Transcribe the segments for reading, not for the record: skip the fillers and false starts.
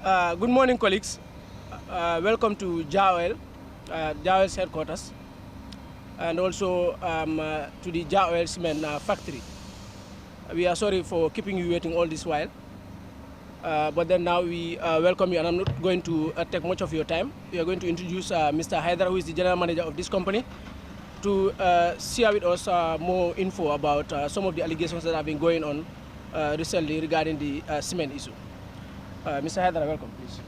Good morning, colleagues. Welcome to JAOL, JAOL's headquarters, and also to the JAOL cement factory. We are sorry for keeping you waiting all this while, but then now we welcome you, and I'm not going to take much of your time. We are going to introduce Mr. Haider, who is the general manager of this company, to share with us more info about some of the allegations that have been going on recently regarding the cement issue. Mr. Haider, welcome, please.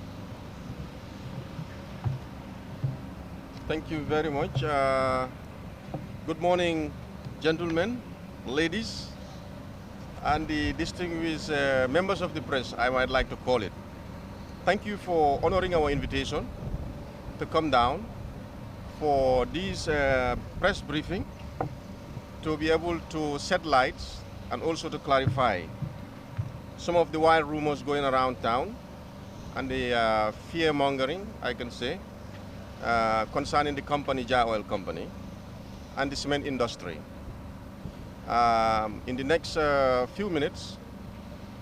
Thank you very much. Good morning, gentlemen, ladies, and the distinguished members of the press, I might like to call it. Thank you for honoring our invitation to come down for this press briefing to be able to shed light and also to clarify some of the wild rumors going around town and the fear-mongering, I can say, concerning the company, JAOL Company, and the cement industry. In the next few minutes,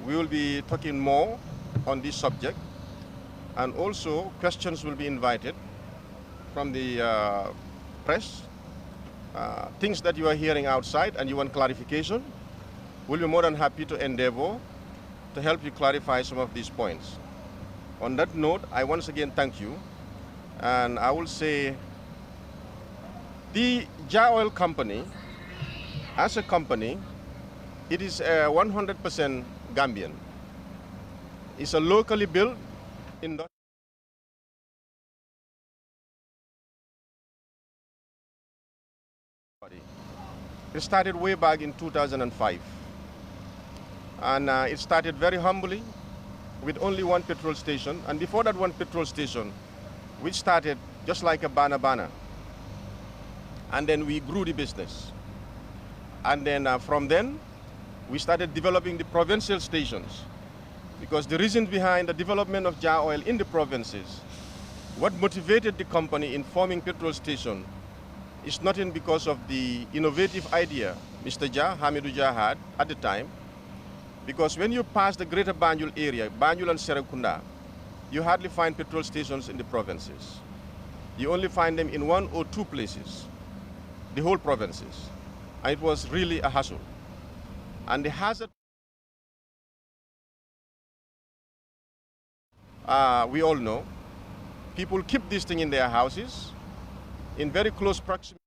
we will be talking more on this subject, and also questions will be invited from the press, things that you are hearing outside and you want clarification. We'll be more than happy to endeavor to help you clarify some of these points. On that note, I once again thank you. And I will say the JAOL Company, as a company, it is 100% Gambian. It's a locally built industry. It started way back in 2005. And it started very humbly with only one petrol station. And before that one petrol station, we started just like a banana. And then we grew the business. And then from then, we started developing the provincial stations. Because the reason behind the development of JAOL in the provinces, what motivated the company in forming petrol station is nothing because of the innovative idea Mr. Hamidou Jah had at the time. Because when you pass the greater Banjul area, Banjul and Serekunda, you hardly find petrol stations in the provinces. You only find them in one or two places, the whole provinces. And it was really a hassle. And the hazard, we all know, people keep this thing in their houses, in very close proximity.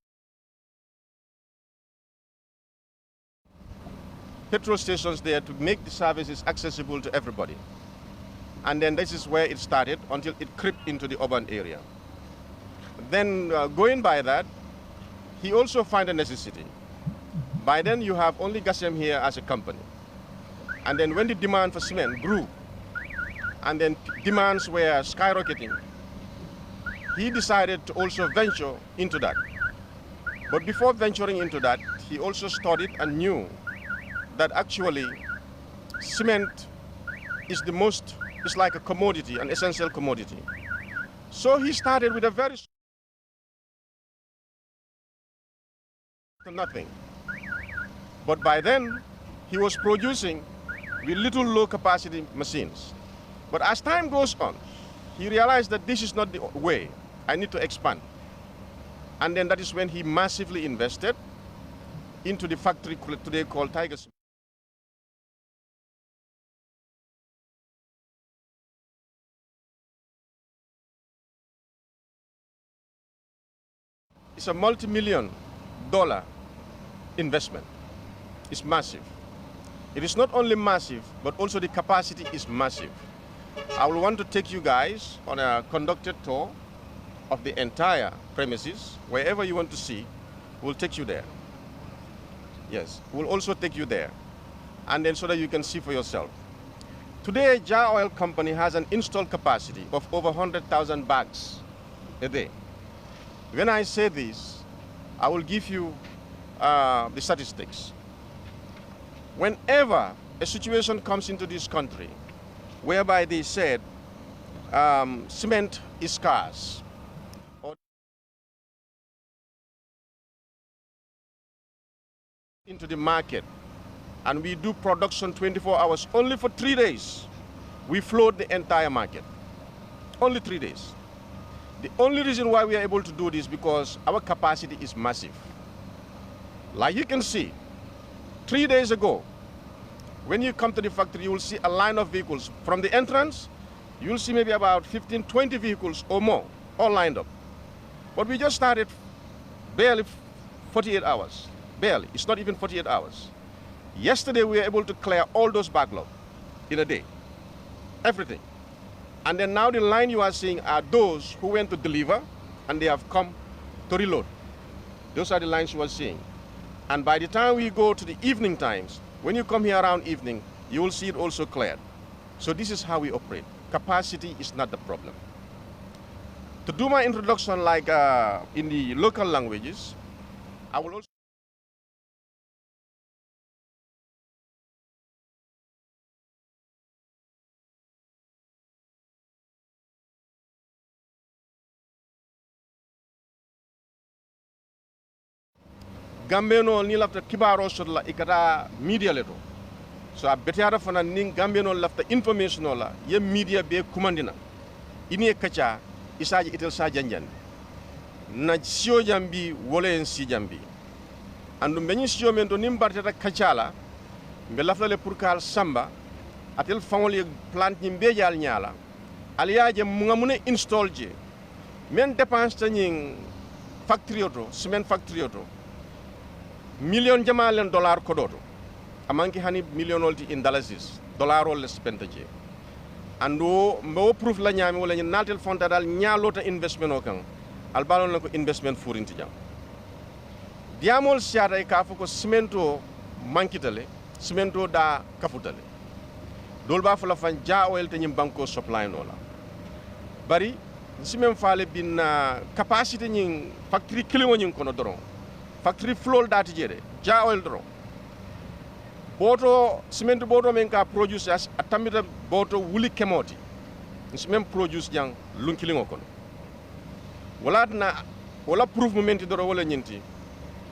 Petrol stations there to make the services accessible to everybody. And then this is where it started until it crept into the urban area. Then going by that, he also found a necessity. By then you have only Gasem here as a company. And then when the demand for cement grew, and then demands were skyrocketing, he decided to also venture into that. But before venturing into that, he also studied and knew that actually cement is it's like a commodity, an essential commodity. So he started with a very nothing. But by then, he was producing with little low capacity machines. But as time goes on, he realized that this is not the way. I need to expand. And then that is when he massively invested into the factory today called Tiger Cement. It's a multi-million-dollar investment. It's massive. It is not only massive, but also the capacity is massive. I will want to take you guys on a conducted tour of the entire premises. Wherever you want to see, we'll take you there. Yes, we'll also take you there. And then so that you can see for yourself. Today, JAOL Company has an installed capacity of over 100,000 bags a day. When I say this, I will give you the statistics. Whenever a situation comes into this country whereby they said cement is scarce, or into the market, and we do production 24 hours only for 3 days, we flood the entire market. only 3 days. The only reason why we are able to do this because our capacity is massive. Like you can see, 3 days ago, when you come to the factory, you will see a line of vehicles. From the entrance, you will see maybe about 15, 20 vehicles or more, all lined up. But we just started barely 48 hours. Barely. It's not even 48 hours. Yesterday, we were able to clear all those backlog in a day. Everything. And then now the line you are seeing are those who went to deliver and they have come to reload. Those are the lines you are seeing. And by the time we go to the evening times, when you come here around evening, you will see it also cleared. So this is how we operate. Capacity is not the problem. To do my introduction like in the local languages, I will also Gambeno ni lafta kibaro sotla ikata media leto. So a betiara fana ning Gambeno lafta information la ye media be kumandina. Ini kacha isaji itel sa janjan. Na sio jambi wole en si jambi. Andu mbeni sio mento nimbartata kachala mbe lafta le pour kal samba atel fangol plant ni mbe jal nyala. Aliaje mungamune install je. Men dépense tani factory auto, cement factory auto. Million jamalen dollar kodoto amanki hani million olti in dollars dollar ol spent je ando mbo proof la nyami wala natel fonta dal nyalota investment o kan al balon la ko investment furinti jam diamol siata ka fo ko cemento mankitale cemento da kafutale dol ba fala fan ja oil te nyim banko supply no la bari cement faale bin capacity nyin factory kilimo nyin kono doron factory flow dati jere ja oil dro boto cement boto men ka produce as atamita boto wuli kemoti cement produce jang lunkilingo kono wala proof momenti dro wala nyinti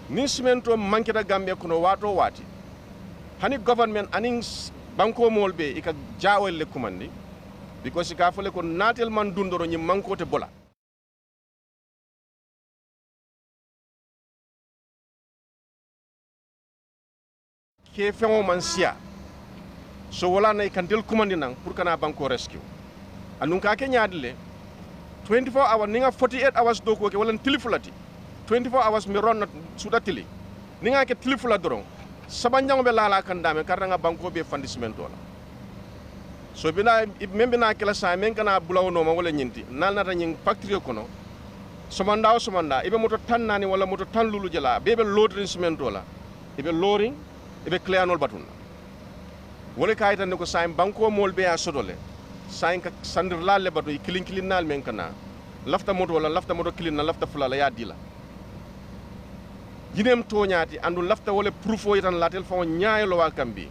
ni cemento manketa Gambia kono wato wati hani government aning banko molbe ika ja oil le kumandi because ka fole ko natel man dundoro nyi manko te bola ke fengo mansia so wala nay kantel kumandi nang pour kana banko rescue anun ka ke nyaadle 24 hours ninga 48 hours do ko ke wala tilifulati 24 hours mi ron suda tili ninga ke tilifula doron sabanjango be lala kandame karanga banko be fandismento la so bina membe na kala sa men kana bulawo no ma wala nyinti nal nata nying factory kono somanda ibe moto tan nani wala moto tan lulu jala bebe loading cemento la ibe loading ibe cleanol batun wala kayta ne ko saim banko mol be a sodole sain ka sandir lalle batu kilin nal men kana lafta moto wala lafta moto kilin na lafta fulala ya dila jinem toñati andu lafta wala proof o yitan latel fa nyaaylo wa kambi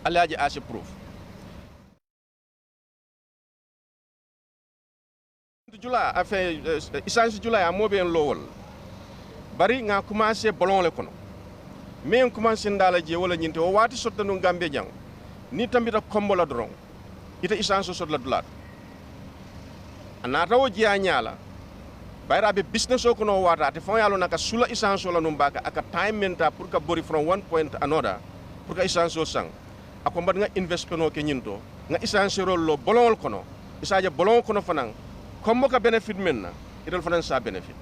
alaji ase proof jula afa essence jula ya mobe en lowol bari nga commencé bolon le kono mais commencé ndala je wala nyinte o wati sottanu Gambia jang ni tambita kombola doron ita essence sotla dulat anata o jiya nyala bayra be business o kono wata te fon yalo naka sula essence la num baka aka time menta pour ka bori from one point another pour ka essence o sang ako mbad nga investment o ke nyinto nga essence lo bolon kono isaje bolon kono fanang kombo ka benefit menna idol fanan sa benefit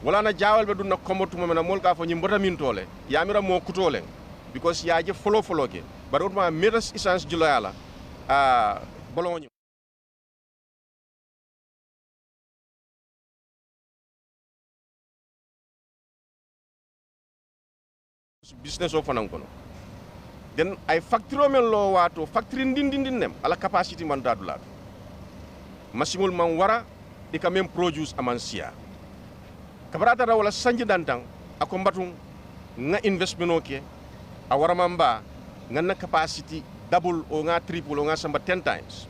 wala na jawal be dunna kombo tuma mena mol ka fo nyimbota min tole yamira mo kutole because yaaje follow ke bar utma metas essence julayala bolon business o fanan kono den ay factory men lo wato factory ndindindin nem ala capacity man dadula masimul man wara di ka même produce amansia kabarata da wala sanji dantang ako mbatung nga investment oke a wara mamba nga na capacity double o nga triple o nga samba 10 times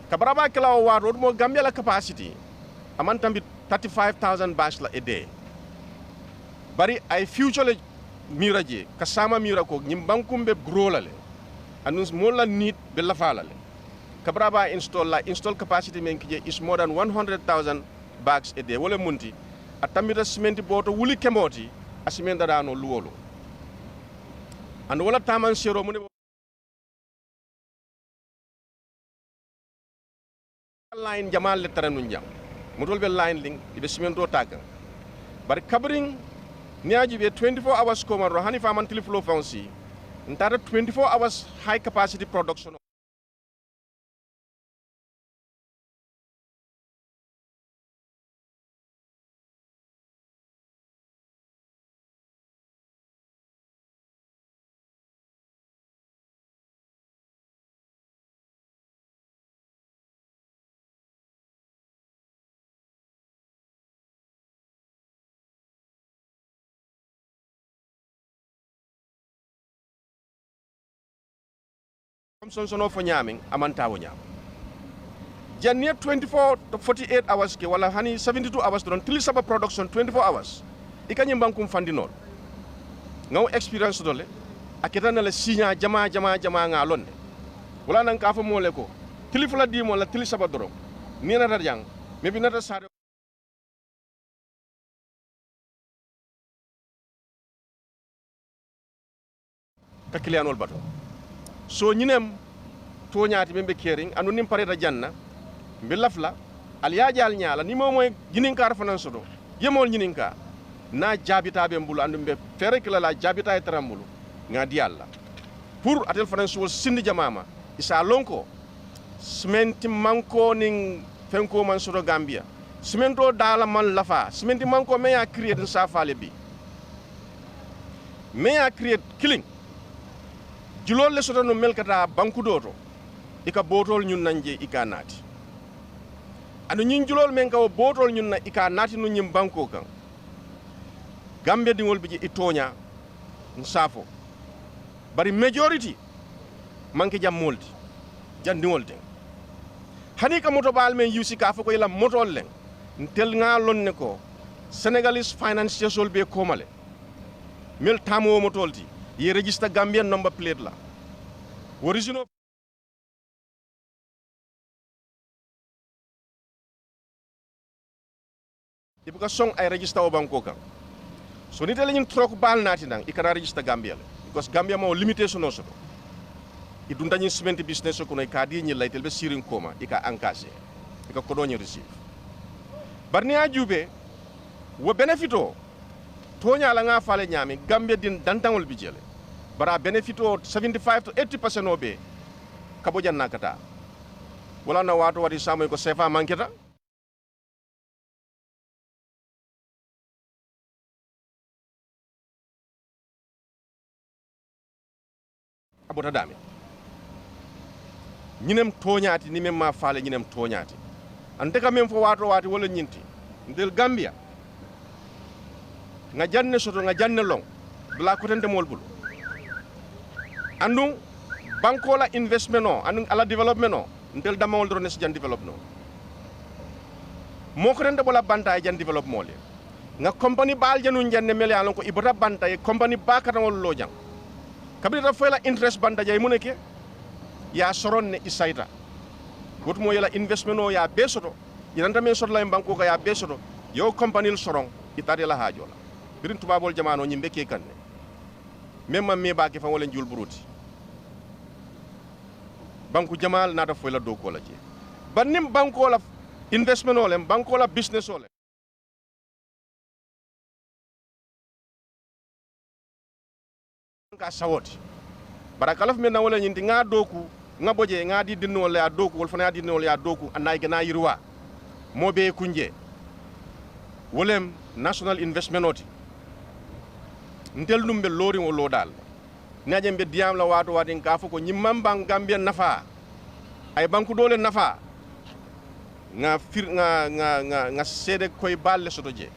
kabaraba kala o waro mo Gambia la capacity aman tambi 35,000 bags la a day bari ay future miraje kasama mira ko nyim bankumbe grolale anus mola nit be la falale kabraba install capacity men kije is more than 100,000 bags a day wala munti atamita cement boto wuli kemoti a cement da no luwolo and wala taman sero mun line jamal le taranu njam mutol be line link ibe cement do tag bar kabring niaji be 24 hours ko man rohani faman tiliflo fancy ntata 24 hours high capacity production Sono fo nyaming amanta wo nyam janne 24 to 48 hours ke wala hani 72 hours don tili saba production 24 hours ikanye bankum fandinol ngaw experience dole aketana la signa jama nga lonne wala nan ka fa mole ko tili fula di mo la tili saba doro ni na darjang me bi nata sare ka klianol bato so ñinem toñaati ɓe kering anu nim pareta janna mbe lafla al yaajal ñaala ni mo moy ñininkar fanan soto yemol ñininka na jaabitaɓe mbulu andu mbe fere kila la jaabita e tarambulu nga di alla pour atel fanan so sindi jamama isa lonko cementi manko ning fenko man soto gambia cemento dala man lafa cementi manko me ya create sa fale bi me ya create killing julol le soto no melkata banku doto ika botol ñun nanje ika naati anu ñin julol men ka botol ñun na ika naati no ñim banko kan gambe dingol bi itonya nsafo bari majority manke jam moldi jandingol den hani ka moto bal men yusi ka fa ko ila motol len ntel nga lonne ko Senegalese financial sol be komale mel tamo motolti ye register Gambian number plate la original ibuka song ay register o banko kan so ni tele ñin trok bal nati nang ikara register Gambia because Gambia mo limitation no soto idunda ñin cement business ko no ka di ñi laytel be sirin koma ika encasé ika ko do ñi receive barni ajube wo benefito tonya la nga fale ñami Gambia din dantangol bi jele bara benefito 75 to 80% obe kabo janna kata wala na wato wadi samoy ko sefa manketa abota dami ñinem toñaati ni mem ma faale ñinem toñaati ante ka mem fo wato wati wala ñinti ndel Gambia nga janne soto nga janne long bla ko tente mol bul andung banko la investment no andung ala development no ndel damawol do nes jan develop no mo ko tente bola banta jan develop mol nga company bal janu janne mel ya ko ibota banta e company ba katawol lo jang kabita fela interest banta jay muneke ya soron ne isaita goto mo yela investment no ya besoto yinanta men soto la banko ka ya besoto yo company l soron itade la hajola birin tubabol jamano ñimbe ke kanne même me baake fa wala njul buruti banku jamal nata foyla do ko la je banim banko la investment ole banko la business ole ka sawoti barakalaf men na wala ñinti nga doku nga boje nga di dinno le ya doku wol fana di dinno le ya doku anay gena yirwa mobe kunje wolem national investment oti ntel numbe lori o lodal najem be diam la wato wadin ka fo ko nyimam bang Gambia nafa ay banku dole nafa nga fir nga sede koy balle soto je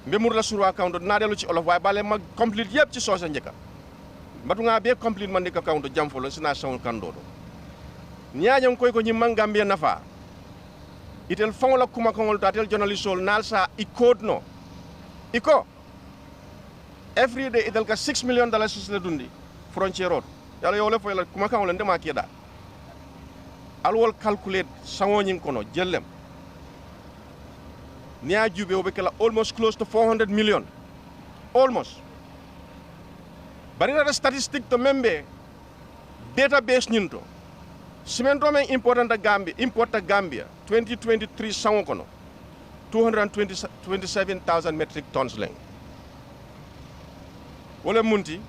mbe mur la surwa account na delu ci olof way balle ma complete yep ci sosa njeka batu nga be complete man dika account jam fo lo sina sawn kandodo nyaajam koy ko nyimam Gambia nafa itel fon la kuma kongol tatel journalistol nalsa ikod no iko every day itel ka $6 million la dundi frontier road yalla yo le fo la kuma kan wala ndema keda alwol calculate sangoñin kono jellem niya jube obe kala almost close to 400 million almost bari na statistic to membe database nyinto cimento men importa Gambia 2023 sango kono 227,000 metric tons leng wala munti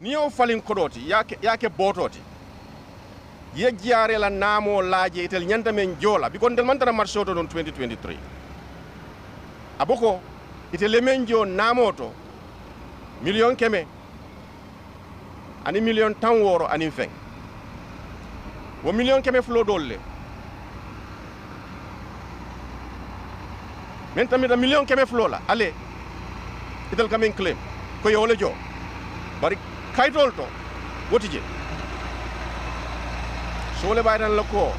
ni yo falin kodoti yake bototi ye jiare la namo laaje itel nyanta men jola biko ndel mantana marché to non 2023 aboko itel men jo namo to million keme ani million tan woro ani fen wo million keme flo dolle men tamit da million keme flo la ale itel kamen claim ko yole jo bari kaytol to wotije sole baytan la ko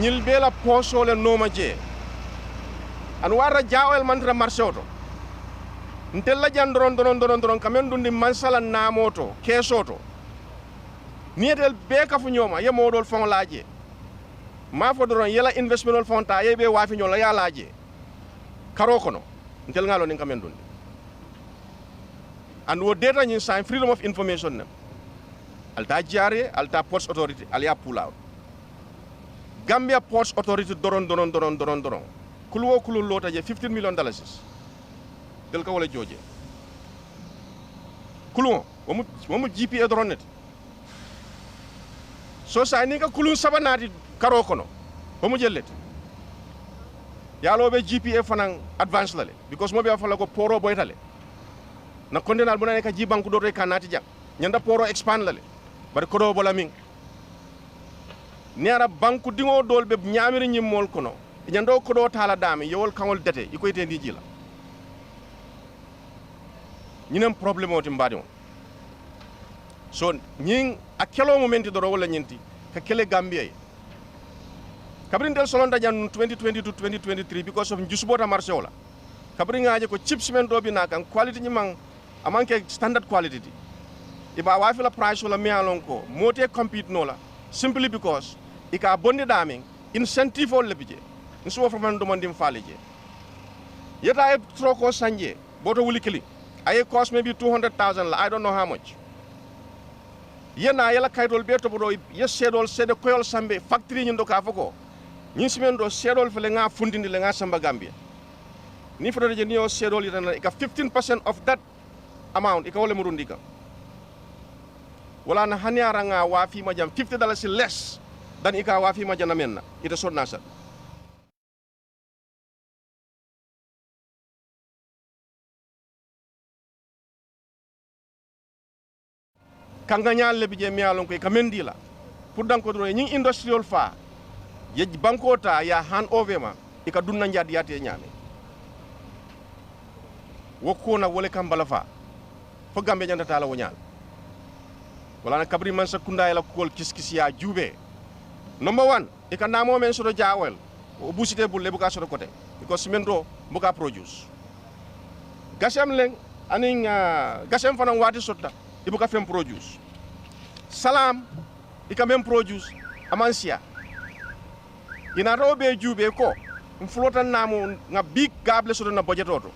ñil be la posole noma je an wara jaawel mantra marché oto ntel la jan doron kamen dundi mansala namoto kesoto nietel be ka fu ñoma ye modol fon laaje ma fo doron yela investment fon ta ye be wafi ñola ya laaje karo kono ntel ngalo ni kamen dundi and wo data ñin sign freedom of information nem alta jare alta ports authority alia pull out Gambia Ports Authority doron kulu lota je $15 million del ka wala joje kulu wamu GPA doron net so sa ni ka kulu sabanati karo kono wamu jellet yalo be GPA fanan advance lale because mo be afala ko poro boytale na kondenal bu na ka ji banku do re kanati jang nyanda poro expand lale bari ko do bola min niara banku dingo dol be nyamiri nyimmol kono nyando ko do tala dami yowol kangol dete iko ite ndi jila ñinem problème oti mbadi on so ñing akelo momenti do wala ñenti ka kele Gambia kabrin del solonda jan 2020 to 2023 because of jusbota marché wala kabrin ngaaje ko chips men do bi nakan quality ñimang amanke standard quality di iba wafi la price wala mi alon ko mote compete no la simply because ika bondi daming incentive ol lebije nso fa man do mandim faleje yeta e troko sanje boto wuli kili ay cost maybe 200,000 la I don't know how much yena yela kaydol be to bodo yes sedol sede koyol sambe factory nyindo ka fako nyin simendo sedol fele nga fundindi le nga samba Gambia ni fota je niyo sedol yitana ika 15% of that amount ika wala murundika wala na haniara nga wafi ma jam $50 less than ika wafi ma jana menna ita sonna sa kanga nyal le bije mi alon ko ka mendi la pour danko do ñing industrial fa ye banko ta ya hand over ma ika dunna njad yate nyame wokko na wole kam bala fa fo Gambe nyanda tala wonyal wala na kabri man sa kunda la kol kiskis ya jube number 1 ika namo men so do jaawel o busite bulle bu ka so côté because cemento bu ka produce gasam len aning gasam fanan wati sotta ibu ka fem produce salam ika mem produce amansia ina robe jube ko mflota namo nga big gable so na budget auto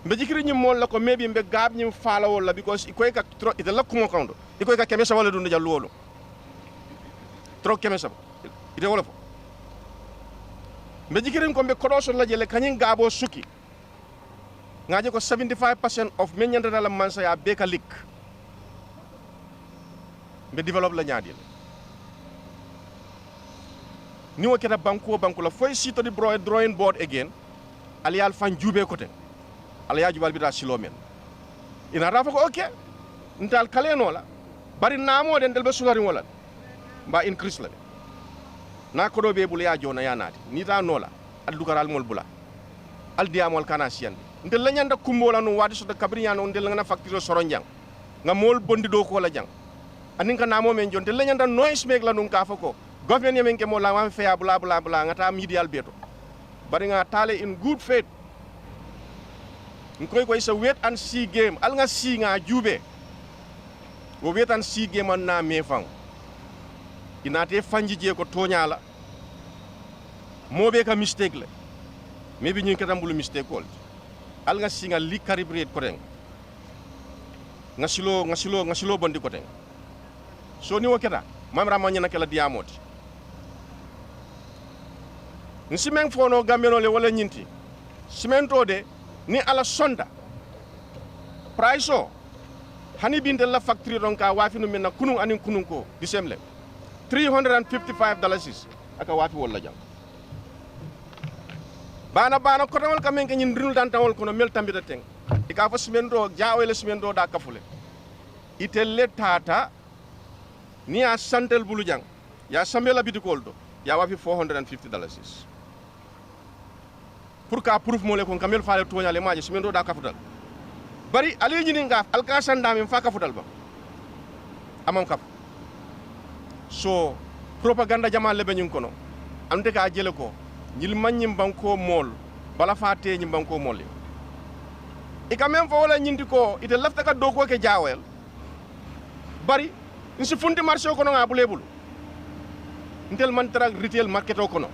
mbe jikiri nyim mol la ko maybe mbe gab nyim fala wala because ikoy ka ite la kumo kando ikoy ka kemesa wala dun jallu wolo tro kemesa ite wala fo mbe jikiri ko mbe kodoso la jele kanyin gabo suki ngaje ko 75% of menyanda la mansa ya beka lik mbe develop la nyaadil ni wo keta banku la foy sito di drawing board again alial fan jube ko ten ala yaji wal bita silomen ina rafa ko okay ntal kaleno la bari namo den del be sugari wala ba increase la na ko do be bul ya jona ya nati ni ta nola al dukaral mol bula al diamol kana siande ndel la nyanda kumbola no wadi so de kabriano ndel nga na facture soronjang nga mol bondi do ko la jang anin ka namo men jonte la nyanda noise meg la nun ka fako government yemen ke mo la wan feya bla bla bla ngata media beto bari nga tale in good faith ngoy ko isa wait and see game al nga see nga jube wo wait and see game na me fang inate fanji je ko toñala mobe ka mistake le maybe ñu katam bulu mistake kol al nga see nga li calibrate ko den nga silo bondi ko den so ni wo keta mamra mo nyana kala diamoti nsimen fono gambeno le wala nyinti simento de ni ala sonda price o hani binte la factory ron ka wafi no menna kunun anin kunun ko disemle $355 aka wafi wala jang bana ko tawol kamen ke nyin rinul dan tawol kono mel tambita teng ika fa simento jaawele simento da kafule itelle tata ni a santel bulu jang ya samela bitikol do ya wafi $450 pour ka proof mo le kon kamel faale toñale maaje simendo da kafutal bari ali ñini ngaf alka sandami fa kafutal ba amam kaf so propaganda jamal le beñun kono amde ka jele ko ñil mañim banko mol bala fa teñi banko mol e ka même fa wala ñindi ko ite lafta ka do ko ke jaawel bari nsi fundi marché ko no nga bu lebul ntel man tra retail market ko no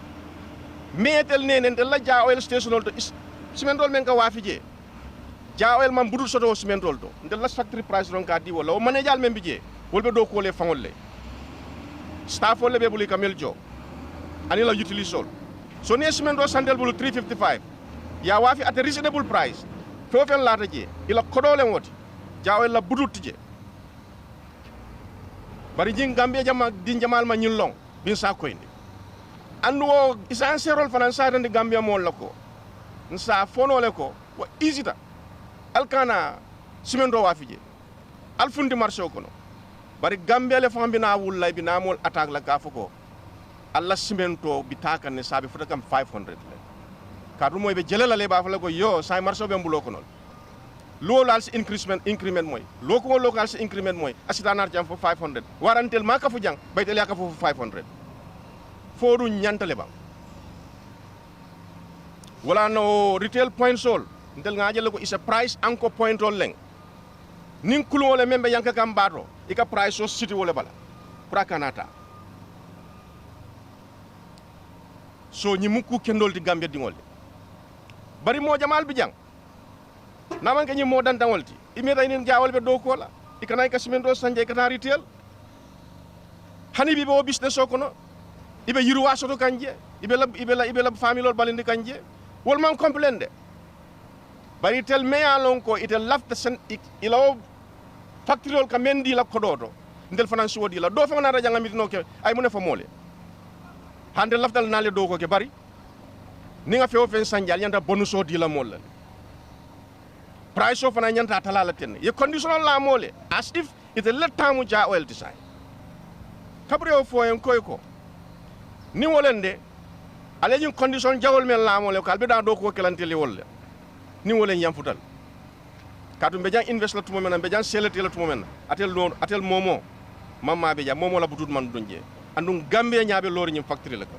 metel nenen tel la jaawel station to simentol men ka wafi je jaawel man budul soto simentol to ntel la factory price ron ka di wala o mané jal men bi je wolbe do ko le fangol le staff le be buli kamel jo ani la utilise sol so ne simento sandel bulu $355 ya wafi at a reasonable price fofen lata je ila kodole woti jaawel la budul tije bari jing gambia jama din jamal ma ñin long bin sa koyndi andu wo essentiel fanan sa tan gambia mo lako nsa fonole ko wa isita alkana simendo wa fije alfundi marché ko no bari gambia le fambi na wullay bi na mol attaque la ka foko alla simento bi takan ne sabi futa kam 500 le kadu moy be jelala le ba fa la ko yo say marché be mbulo ko non local increment moy local increment moy asitanar jam fo 500 warantel ma ka fu jang baytel ya ka fo 500 fodu ñantale ba wala no retail point sol ndel nga jele ko isa price anko point ol leng nin kulo wala membe yanka kam bato ika price so city wala bala prakanata so ñi mukku kendol di gambia dingol bari mo jamal bi jang naman ke ñi mo dan tawolti imeta inen jaawol be do ko la ikanay ka simento sanje kata retail hani bi bo business o kono ibe yiruwa soto kanje ibe la family balindi kanje wol man complainde bari tel meya lon ko ite lafta sen ilo factory ka mendi la kododo ndel finance wodi la do fa na raja ngamit no ke ay mu ne fa mole hande laftal na le do ko ke bari ni nga fewo fen sanjal yanta bonus o di la mol price of na nyanta talala ten ye conditional la mole as if ite let tamu ja oil design kabre o fo en koy ko ni wolende ale ñu condition jawol men la mole ko albe da do ko kelanteli wolle ni wolen yam futal kadu be jang invest la tumo men be jang selati la tumo men atel momo mamma be jang momo la butut man donje andum gambe nyaabe lori ñim factory la ko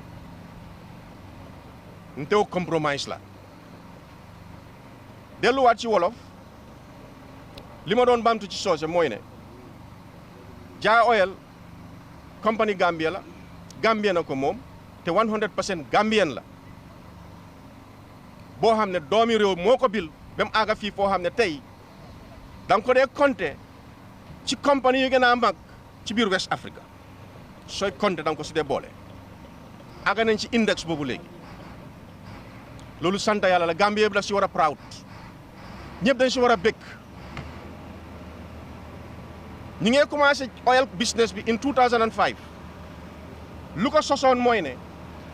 ntew compromise la delu wat ci wolof lima doon bamtu ci soose moy ne ja oil company gambia la gambien na ko moom te 100% gambien la boo xam ne doomi réew moo ko bil ba mu àgga fii foo xam ne tey da nga ko dee compter ci compagnie yu gën a mag ci biir West Africa sooy compter da nga ko si dee boole àgga nañ ci index boobu léegi loolu sant yàlla la Gambie bi la si war a proud ñëpp dañ si war a bëgg ñu ngi commencé oil business bi in 2005 lu ko sosoon mooy ne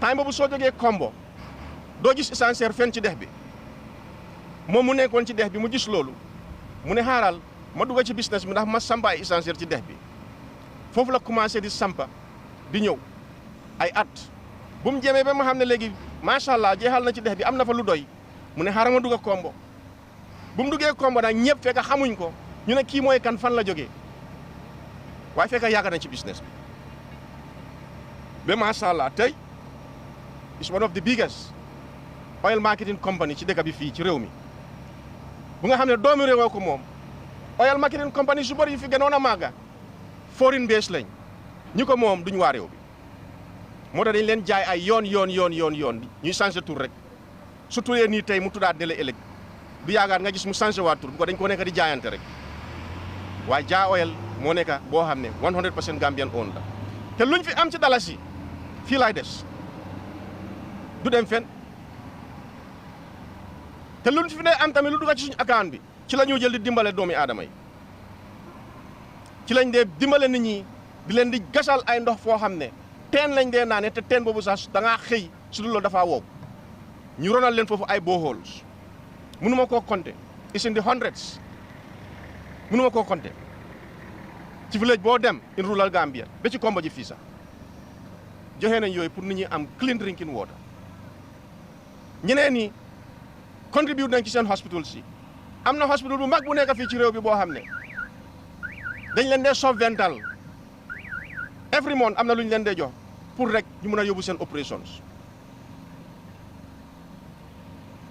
time boobu soo jógee Kombo doo gis essentiel fenn ci dex bi moom mu nekkoon ci dex bi mu gis loolu mu ne xaaral ma dugg ci business bi ndax ma sampa ay essentiel ci dex bi foofu la commencé di sampa di ñëw ay at bu mu jëmee ba ma xam ne léegi macha allah jeexal na ci dex bi am na fa lu doy mu ne xaaral ma dugg Kombo bu mu duggee Kombo nag ñëpp fekk xamuñ ko ñu ne kii mooy kan fan la jógee waaye fekk yàgg na ci business bi ba macha allah tey is one of the biggest oil marketing company ci dëkk bi fii ci réew mi bu nga xam ne doomi réewoo ko moom oil marketing company su bëri yi fi gënoon a màgga foreign base lañ ñi ko moom duñu waa réew bi moo tax dañ leen jaay ay yoon ñuy changé tur rek su turee nii tey mu tuddaat dele ëllëg du yaakaar nga gis mu changé waa tur bu ko dañ ko nekk di jaayante rek waaye Jah Oil moo nekk boo xam ne 100% Gambian owned la te luñ fi am ci dalasi fii laay des du dem fen te luñ fi ne am tamit lu dugg ci suñu account bi ci la ñu jël di dimbale doomi aadama yi ci lañ dee dimbale nit ñi di leen di gasal ay ndox foo xam ne teen lañ dee naane te teen boobu sax da ngaa xëy su dul loolu dafaa wow ñu ronal leen foofu ay boreholes mënuma koo compter it's in the hundreds mënuma koo compter ci village boo dem in rural Gambia ba ci Kombo ji fii sax joxe nañ yooyu pour nit ñi am clean drinking water ñeneen ñi contribute nañ ci seen hospital si am na hospital bu mag bu nekk fii ci réew bi boo xam ne dañ leen dee subvental every month am na lu ñu leen dee jox pour rek ñu mën a yóbbu seen operations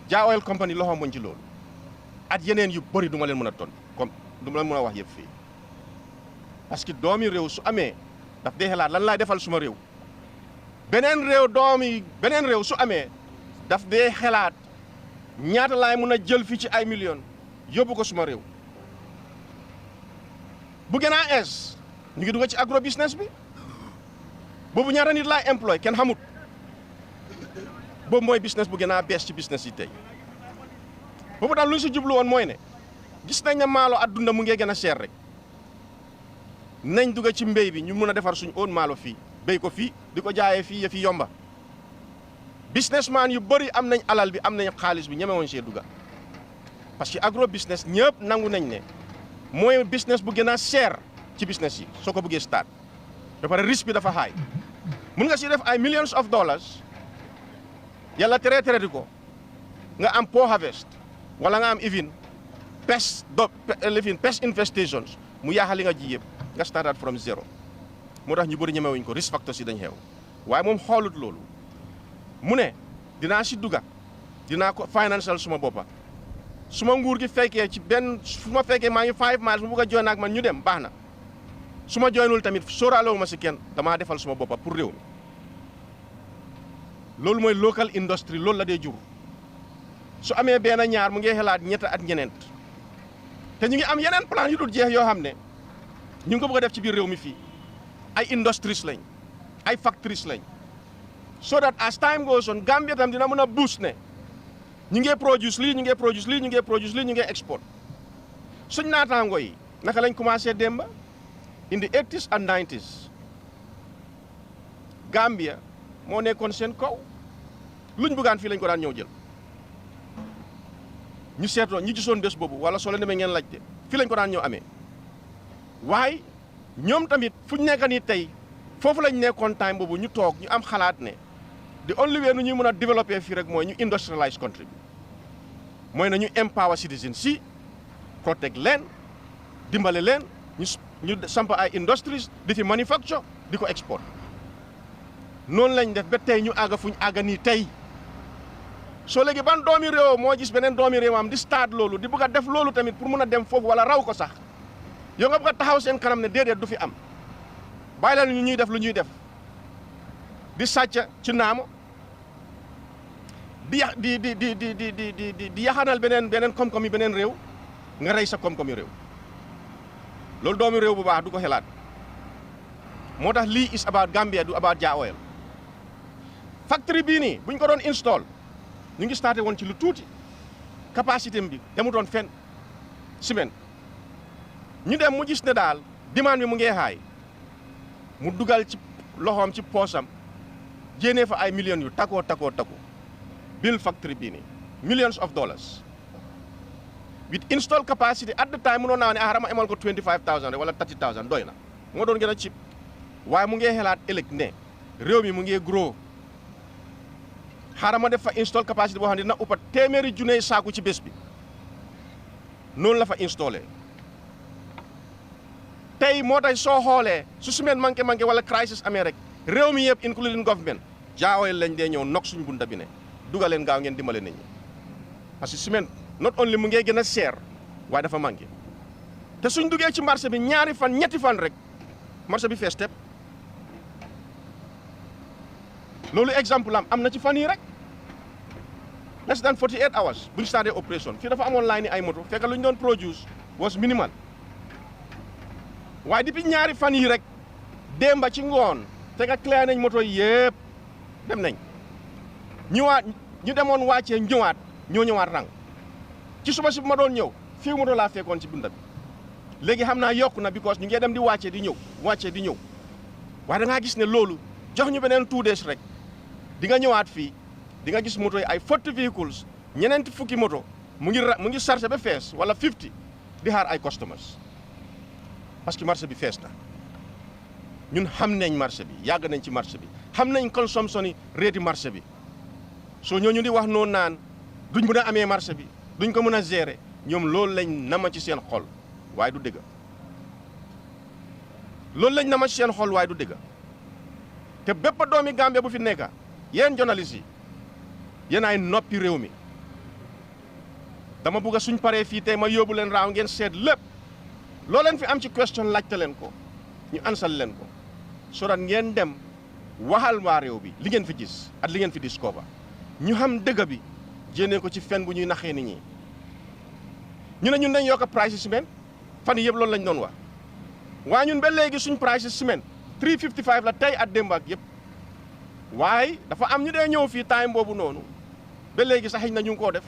Jah Oil Company loxo muñ ci loolu at yeneen yu bëri du ma leen mën a ton comme du ma leen mën a wax yëpp fii parce que doomi réew su amee daf dee xalaat lan laay defal suma réew beneen réew su amee daf dee xalaat ñaata laay mën a jël fii ci ay millions yóbbu ko suma réew bu gën a ees ñu ngi dugg ci agro business bi boobu ñaata nit laay employé kenn xamut boobu mooy business bu gën a bees ci business yi tey boobu daal lu ñu si jublu woon mooy ne gis nañ ne maalo adduna mu ngi gën a cher rek nañ dugg ci mbéy bi ñu mën a defar suñu own maalo fii béy ko fii di ko jaayee fii ya fi yomba businessman yu bëri am nañ alal bi am nañ xaalis bi ñemewoon see dugga parce que agro business ñëpp nangu nañ ne mooy business bu gën a cher ci business yi soo ko bëggee start ba pare risque bi dafa high mun nga si def ay millions of dollars yàlla tere di ko nga am poor harvest wala nga am even pest infestations mu yaaxal li nga ji yëpp nga start from zero moo tax ñu bëri ñemewuñ ko risk factors yi dañ xew waaye moom xoolut loolu mu ne dinaa si dugga dinaa ko financial suma boppa suma nguur gi fekkee ci benn su ma fekkee maa ngi 5 miles mu bugg a join ak man ñu dem baax na su ma joinul tamit sóoraalewu ma si kenn damaa defal suma boppa pour réew mi loolu mooy local industry loolu la dee jur su amee benn ñaar mu ngi xalaat ñett at ñeneent te ñu ngi am yeneen plan yu dul jeex yoo xam ne ñu ngi ko bëgg a def ci biir réew mi fii ay industries lañ ay factories lañ so that as time goes on Gambia tam dina mën a boost ne ñu ngi produce lii ñu ngi produce lii ñu ngi produce lii ñu ngi export suñ naataango yi naka lañ commencé démba in the 80s and 90s Gambia moo nekkoon seen kaw luñ bëggaan fii lañ ko daan ñëw jël ñu seetoo ñu gisoon bés boobu wala soo leen demee ngeen laajte fii lañ ko daan ñëw amee waaye ñoom tamit fuñ nekk nii tey foofu lañ nekkoon time boobu ñu toog ñu am xalaat ne the only way nu ñuy mën a développer fii rek mooy ñu industrialize country bi mooy na ñu empower citizens si protect leen dimbale leen ñu samp ay industries di fi manufacture di ko export noonu lañ def ba tey ñu àgga fuñ àgga nii tey soo léegi ban doomi réew moo gis beneen doomi réewam di start loolu di bëgg a def loolu tamit pour mun a dem foofu wala raw ko sax yow nga bëgg a taxaw seen kanam ne déedéet du fi am bàyyi leen ñu ñuy def lu ñuy def di sàcc ci naamo di yaxanal beneen koom-koom yi beneen réew nga rey sa koom-koom yi réew loolu doomi réew bu baax du ko xelaat moo tax lii is about Gambia du about Jah Oil factory bii nii buñ ko doon install ñu ngi starté woon ci lu tuuti capacité bi demutoon fenn semaine ñu dem mu gis ne daal demande bi mu ngee xaay mu dugal ci loxoom ci poosam jéenee fa ay millions yu takoo build factory bii nii millions of dollars with install capacity at the time mënoon naa ne xaaral ma emal ko 25,000 rek wala 30,000 doy na moo doon gën a cheap waaye mu ngee xelaat ëllëg ne réew mi mu ngee grow xaaral ma def fa install capacity boo xam ne dina uppa téeméeri junne saaku ci bés bi noonu la fa installé tey moo tax soo xoolee su ciment manqué wala crisis amee rek réew mi yëpp including government Jaa-Oil lañ dee ñëw nok suñ bunta bi ne dugaleen gaaw ngeen dimbale nit ñi parce que ciment not only mu ngee gën a seer waaye dafa manqué te suñ duggee ci marché bi ñaari fan ñetti fan rek marché bi fees tepp loolu exemple am na ci fan yi rek less than 48 hours bu ñu starté opération fii dafa amoon line ay moto fekk lu ñu doon produce was minimal waaye depuis ñaari fan yi rek démba ci ngoon fekk clear nañ moto yi yëpp dem nañ ñu demoon wàccee ñëwaat ñoo ñëwaat rang ci suba si bu ma doon ñëw fii moto laa fekkoon ci bunda bi léegi xam naa yokku na because ñu ngi dem di wàccee di ñëw waaye da ngaa gis ne loolu jox ñu beneen 2 days rek di nga ñëwaat fii di nga gis moto yi ay 40 vehicles ñeneenti fukki moto mu ngi chargé ba fees wala 50 di xaar ay customers parce que marché bi fees na ñun xam nañ marché bi yàgg nañ ci marché bi xam nañ consommation yi réeti marché bi soo ñooñu di wax noonu naan duñ mën a amee marché bi duñ ko mën a gérer ñoom loolu lañ nama ci seen xol waaye du dëgg loolu lañ nama ci seen xol waaye du dëgg te bépp doomi Gambie bu fi nekka yéen journalistes yi yéen ay noppi réew mi dama bugg a suñ paree fii tey ma yóbbu leen raaw ngeen seet lépp loo leen fi am ci question laajte leen ko ñu ansal leen ko so that ngeen dem waxal waa réew bi li ngeen fi gis ak li ngeen fi discover ñu xam dëgg bi jénnee ko ci fen bu ñuy naxee nit ñi ñu ne ñun dañ yokk price ciment fan yëpp loolu lañ doon wax waaye ñun ba léegi suñ price ciment 355 la tey at démb ak yëpp waaye dafa am ñu dee ñëw fii time boobu noonu ba léegi sax xëy na ñu ngi koo def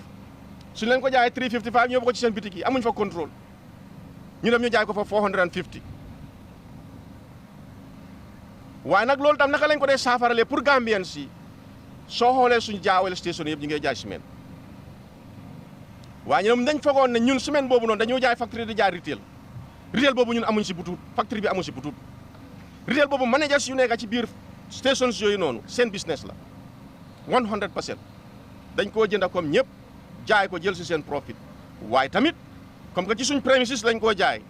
suñ leen ko jaayee 355 ñëw ko ci seen bitik yi amuñ fa contrôle ñu dem ñu jaay ko fa 450 waaye nag loolu tam naka lañ ko dee saafaralee pour Gambien si soo xoolee suñ Jaa-Oil station yëpp ñu ngay jaay ciment waaye ñoom dañ fogoon ne ñun ciment boobu noonu dañoo jaay factory di jaay retail boobu ñun amuñ si butut factory bi amuñ si butut retail boobu managers yu nekk ci biir stations yooyu noonu seen business la 100% dañ koo jënd comme ñëpp jaay ko jël si seen profit waaye tamit comme que ci suñ premises lañ koo jaay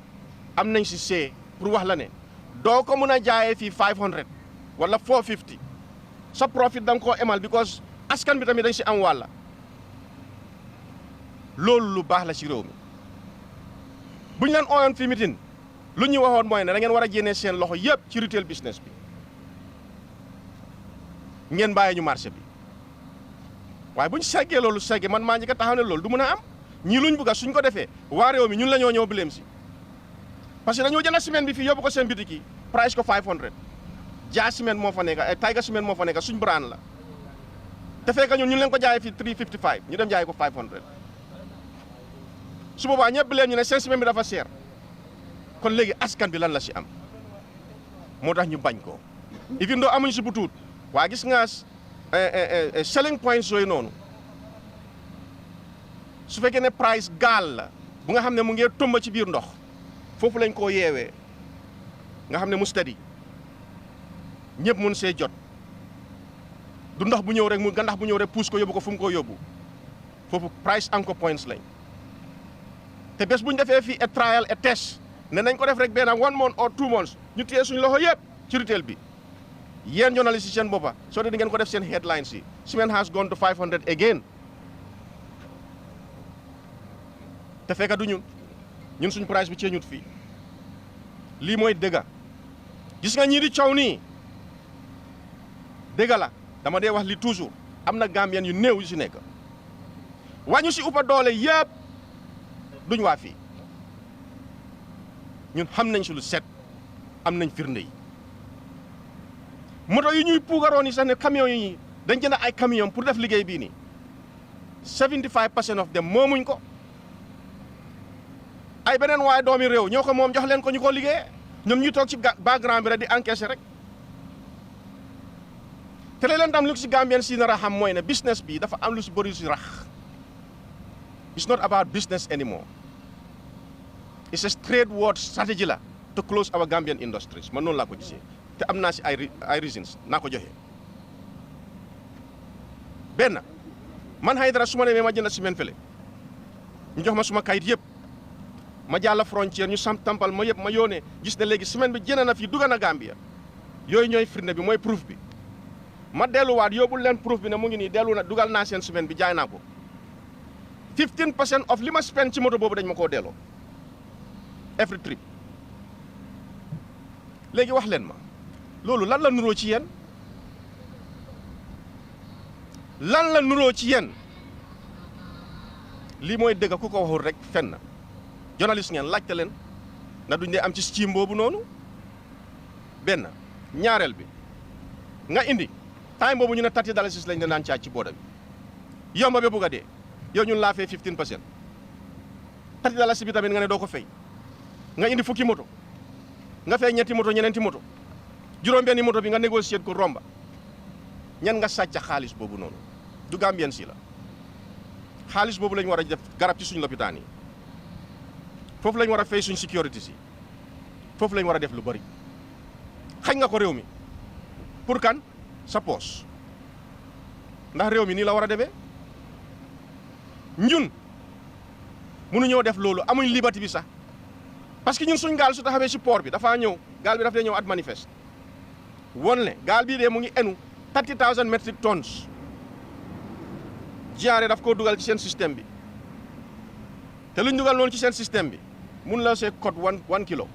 am nañ si see pour wax la ne doo ko mën a jaayee fii 500 wala 450 sa profit da nga koo emal because askan bi tamit dañ si am wàlla loolu lu baax la ci réew mi buñ leen ooyoon fii mitin lu ñu waxoon mooy ne da ngeen war a génnee seen loxo yëpp ci retail business bi ngeen bàyyi ñu marché bi waaye buñ seggee loolu seggee man maa njëkk a taxaw ne loolu du mën a am ñii luñ bëgg suñ ko defee waa réew mi ñun la ñoo ñëw bileem si parce que dañoo jënd ciment bi fii yóbbu ko seen bitik yi price ko 500 jaa ciment moo fa nekk ay Tiger ciment moo fa nekk suñ brand la te fekk ñun leen ko jaayee fii 355 ñu dem jaay ko 500 su boobaa ñëpp bileem ñu ne seen ciment bi dafa seer kon léegi askan bi lan la si am moo tax ñu bañ ko even though amuñ si bu tuut waa gis nga selling points yooyu noonu su fekkee ne price gaal la bu nga xam ne mu ngi tomba ci biir ndox foofu lañ koo yeewee nga xam ne mu steady ñëpp mun see jot du ndox bu ñëw rek mu gandax bu ñëw rek puus ko yóbbu ko fu mu ko yóbbu foofu price anchor points lañ te bés bu ñu defee fii a trial a test ne nañ ko def rek benn 1 month or 2 months ñu téye suñu loxo yëpp ci retail bi yéen journaliste yi seen boppa soo dee di ngeen ko def seen headlines yi cement has gone to 500 again te fekk du ñun suñ price bi cee ñut fii lii mooy dëgga gis nga ñii di coow nii dëgga la dama dee wax li toujours am na Gambien yu néew yu si nekk wañu si uppa doole yëpp duñ waa fii ñun xam nañ si lu set am nañ firnde yi moto yi ñuy puugaroon yi sax ne camion yi dañ jënd ay camion pour def liggéey bii nii 75% of them moomuñ ko ay beneen waaye doomi réew ñoo ko moom jox leen ko ñu ko liggéey ñoom ñu toog ci background bi rek di encaisser rek te leen tam lu si Gambien si nar a xam mooy ne business bi dafa am lu si bëri si rax it's not about business anymore it's a straightforward strategy la to close our Gambian industries man noonu laa ko gisee te am naa si ay reasons naa ko joxe benn man Haidara su ma demee ma jënd ciment fële ñu jox ma suma kayit yëpp ma jàll frontière ñu tampal ma yëpp ma yónnee gis ne léegi semaine bi jënd na fii dugg na Gambia yooyu ñooy firnde bi mooy proof bi ma delluwaat yóbbul leen proof bi ne mu ngi nii dellu na dugal naa seen semaine bi jaay naa ko 15% of li ma spend ci moto boobu dañ ma koo delloo every trip léegi wax leen ma loolu lan la nuroo ci yéen lan la nuroo ci yéen lii mooy dëgg ku ko waxul rek fen na journaliste ngeen laajte leen na duñ dee am ci scheme boobu noonu benn ñaareel bi nga indi time boobu ñu ne $30 lañ naan caaj ci booda bi yomba ba bugg a dee yow ñun laa fay 15% $30 bi tamit nga ne doo ko fay nga indi fukki moto nga fay ñetti moto ñeneenti moto juróom-benni moto bi nga négocier ko romba ñan nga sàcc xaalis boobu noonu du Gambien si la xaalis boobu lañ war a def garab ci suñu lopitaan yi foofu lañ war a fay suñ sécurité si foofu lañ war a def lu bari xañ nga ko réew mi pour kan sa poos ndax réew mi nii la war a demee ñun mënuñoo def loolu amuñ liberté bi sax parce que ñun suñ gaal su taxawee si port bi dafaa ñëw gaal bi daf dee ñëw at manifeste won ne gaal bii de mu ngi enu 30,000 metric tons jaare daf koo dugal ci seen système bi te luñ dugal noonu ci seen système bi mun la see code 1 kilo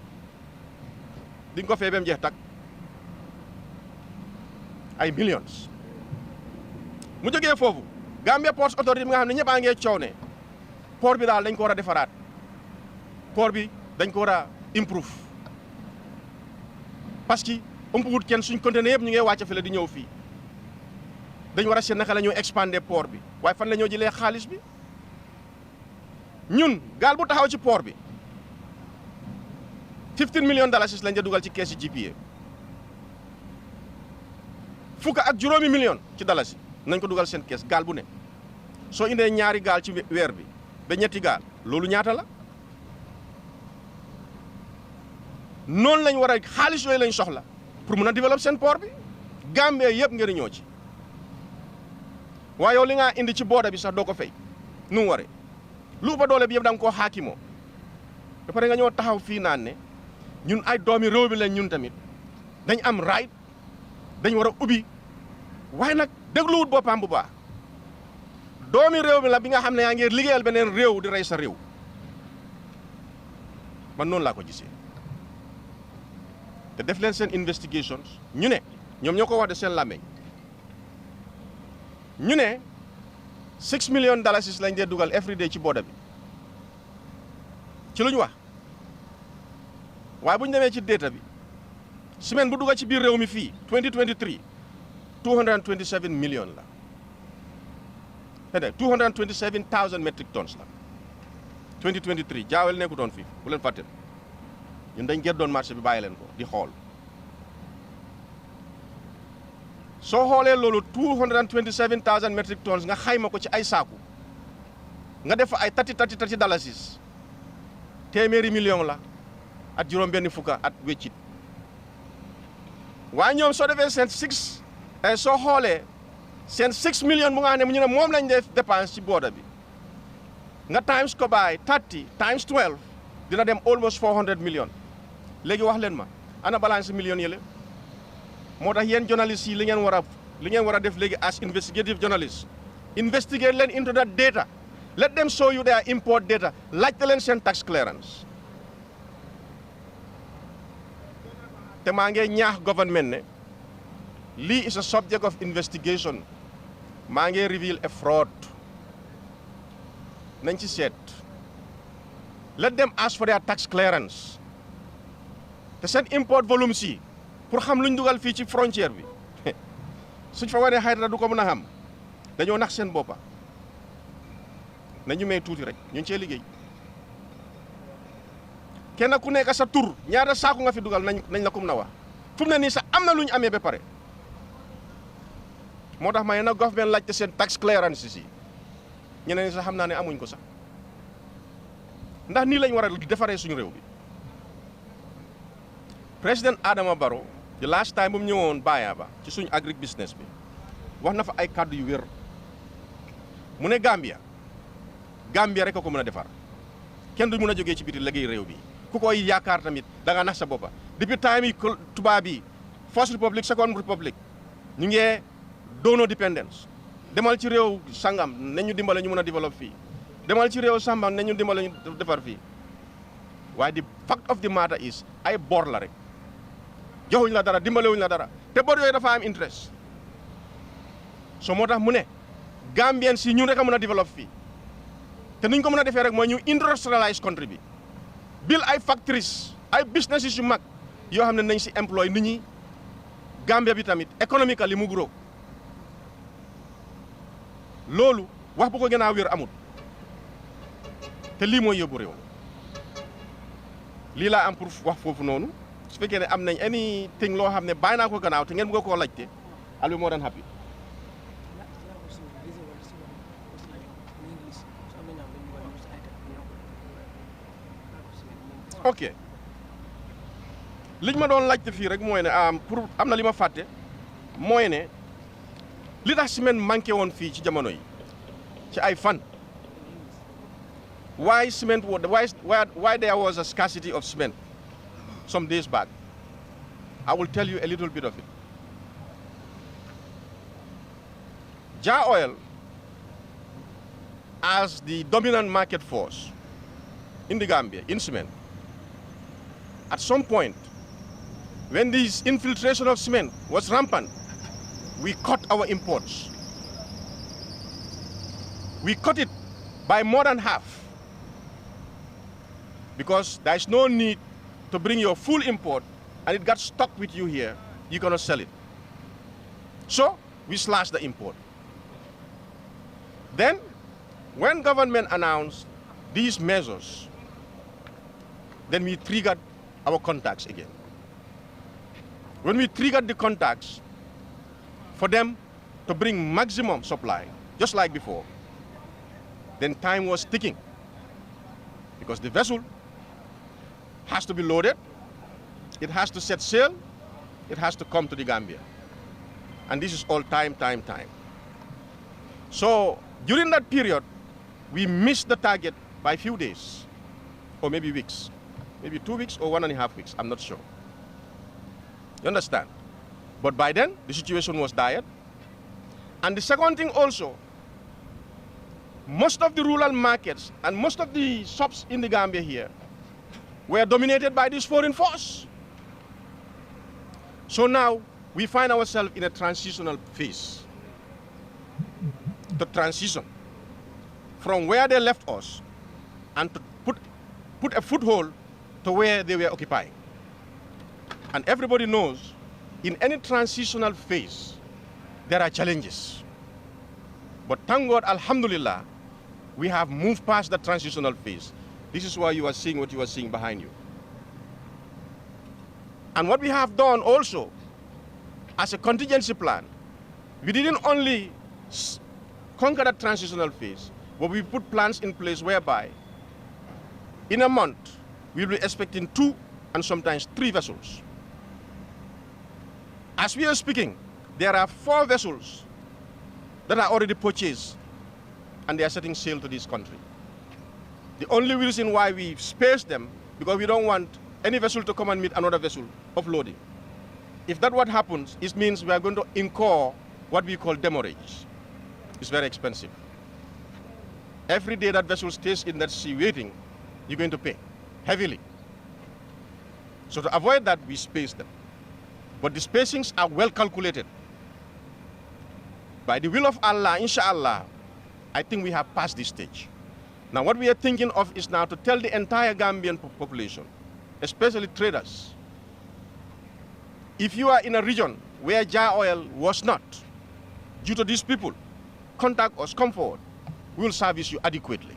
di nga ko fay ba mu jeex tak ay millions mu jógee foofu Gambia Ports Authority bi nga xam ne ñëpp a ngee coow ne port bi daal dañ ko war a defaraat port bi dañ ko war a improve parce que ëmpuwut kenn suñ conteneur yëpp ñu ngi wàcc fële di ñëw fii dañ war a seet naka la ñoo expander port bi waaye fan la ñoo jëlee xaalis bi ñun gaal bu taxaw ci port bi $15 million lañ ja dugal ci kees yi GPA fukk ak juróomi million ci dalasi nañ ko dugal seen kees gaal bu ne soo indee ñaari gaal ci weer bi ba ñetti gaal loolu ñaata la noonu lañ war a xaalis yooyu lañ soxla pour mun a développer seen port bi Gambie yëpp ngeen ñoo ci waaye yow li nga indi ci booda bi sax doo ko fay nu mu waree lu ba doole bi yëpp da nga koo xaakimoo ba pare nga ñëw taxaw fii naan ne ñun ay doomi réew bi lañ ñun tamit dañ am right dañ war a ubbi waaye nag dégluwut boppam bu baax doomi réew mi la bi nga xam ne yaa ngi liggéeyal beneen réew di rey sa réew man noonu laa ko gisee te def leen seen investigations ñu ne ñoom ñoo ko wax de seen làmmeñ ñu ne $6 million lañ dee dugal every day ci booda bi ci lu ñu wax waaye bu ñu demee ci data bi semaine bu dugal ci biir réew mi fii 2023 227 million la c'est-à-dire 227,000 metric tons la 2023 jaawel nekkutoon fii bu leen fàtte ñun dañ geddoon marché bi bàyyi leen ko di xool soo xoolee loolu 227,000 metric tons nga xayma ko ci ay saaku nga def ay $30 téeméeri million la at juróom benn fukka at weccit waaye ñoom soo defee seen soo xoolee seen 6 million bu nga xam ne ñu ne moom lañ def dépense ci booda bi nga times ko by 30 times 12 dina dem almost 400 million léegi wax leen ma ana balance million yële moo tax yéen journalistes yi li ngeen war a def léegi as investigative journalists investigate leen into that data let them show you their import data laajte leen seen tax clearance te maa ngi ñaax government ne lii is a subject of investigation maa ngi reveal a fraud nañ ci seet let them ask for their tax clearance te seen import volume si pour xam luñ dugal fii ci frontière bi suñ fa wanee xayta du ko mën a xam dañoo nax seen boppa nañu may tuuti rek ñu ngi cee liggéey kenn ku nekk sa tur ñaata saaku nga fi dugal nañ la ko mën a wax fu mu ne nii sax am na lu ñu amee ba pare moo tax ma ne nag government laajte seen tax clearance si ñeneen ñi sax xam naa ne amuñ ko sax ndax nii lañ war a defaree suñu réew bi président Adama Barrow the last time bu mu ñëwoon Bayaba ci suñu agri business bi wax na fa ay kàddu yu wér mu ne Gambia rek a ko mën a defar kenn du mun a jógee ci biti liggéey réew bi ku koy yaakaar tamit da nga nax sa boppa depuis time yi tubaab yi First Republic Second Republic ñu ngee doono dependence demal ci réew sangam ne ñu dimbale ñu mën a développe fii demal ci réew sangam ne ñu dimbale ñu defar fii waaye the fact of the matter is ay bor la rek joxuñ la dara dimbalewuñ la dara te bor yooyu dafa am interest so moo tax mu ne Gambien si ñun rek a mën a développe fii te nuñ ko mën a defee rek mooy ñu industrialize country bi build ay factories ay businesses yu mag yoo xam ne nañ si employ nit ñi Gambia bi tamit économiquement mu grow loolu wax bu ko gën a wér amul te lii mooy yóbbu réew lii laa am pour wax foofu noonu su fekkee ne am nañ anything loo xam ne bàyyi naa ko gannaaw te ngeen bëgg koo laajte I'll be more than happy. ok liñ ma doon laajte fii rek mooy ne pour am na li ma fàtte mooy ne li tax ciment manqué woon fii ci jamono yi ci ay fan why there was a scarcity of cement some days back. I will tell you a little bit of it. Jar Oil, as the dominant market force in the Gambia, in cement, at some point, when this infiltration of cement was rampant, we cut our imports. We cut it by more than half because there is no need to bring your full import and it got stuck with you here, you cannot sell it. So we slashed the import. Then, when government announced these measures, then we triggered our contacts again. When we triggered the contacts for them to bring maximum supply, just like before, then time was ticking because the vessel has to be loaded, it has to set sail, it has to come to the Gambia. And this is all time. So during that period, we missed the target by a few days, or maybe weeks, maybe 2 weeks or 1.5 weeks, I'm not sure. You understand? But by then, the situation was dire. And the second thing also, most of the rural markets and most of the shops in the Gambia here were dominated by this foreign force. So now we find ourselves in a transitional phase. The transition from where they left us and to put a foothold to where they were occupying. And everybody knows in any transitional phase, there are challenges. But thank God, alhamdulillah, we have moved past the transitional phase. This is why you are seeing what you are seeing behind you. And what we have done also, as a contingency plan, we didn't only conquer that transitional phase, but we put plans in place whereby in a month, we'll be expecting 2 and sometimes 3 vessels. As we are speaking, there are 4 vessels that are already purchased and they are setting sail to this country. The only reason why we spaced them, because we don't want any vessel to come and meet another vessel offloading. If that what happens, it means we are going to incur what we call demurrage. It's very expensive. Every day that vessel stays in that sea waiting, you're going to pay heavily. So to avoid that, we space them. But the spacings are well calculated. By the will of Allah, inshallah, I think we have passed this stage. Now what we are thinking of is now to tell the entire Gambian population, especially traders, if you are in a region where Jar Oil was not, due to these people, contact us, come forward. We will service you adequately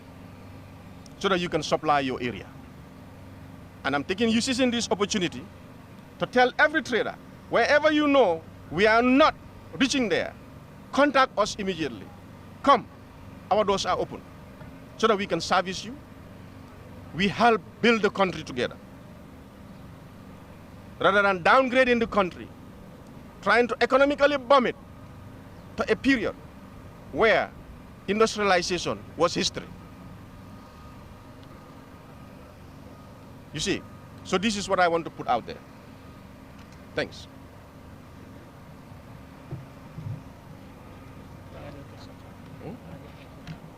so that you can supply your area. And I'm using this opportunity to tell every trader, wherever you know we are not reaching there, contact us immediately. Come, our doors are open so that we can service you. We help build the country together. Rather than downgrading the country, trying to economically bomb it to a period where industrialization was history. You see? So this is what I want to put out there. Thanks.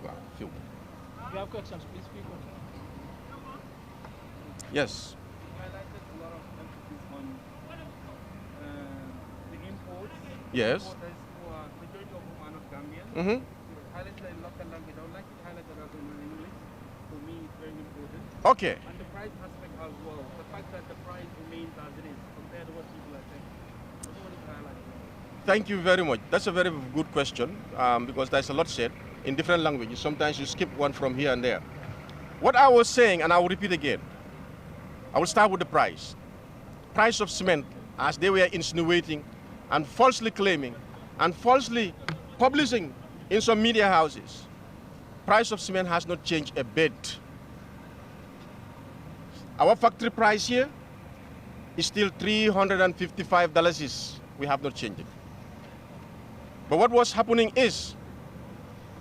Wow, few. If you have questions, please speak up. Yes. Highlighted a lot of emphasis on the imports. Yes. Importers who are, majority of whom are not Gambian. Mm-hmm. You highlighted in local language. I would like it highlighted as in English. For me, it's very important. Okay. And the price aspect as well. The fact that the price remains as it is compared to what people are saying. I just wanted to highlight that. Thank you very much. That's a very good question because there's a lot said in different languages. Sometimes you skip one from here and there. What I was saying, and I will repeat again, I will start with the price. Price of cement, as they were insinuating and falsely claiming and falsely publishing in some media houses. Price of cement has not changed a bit. Our factory price here is still $355. We have not changed it. But what was happening is,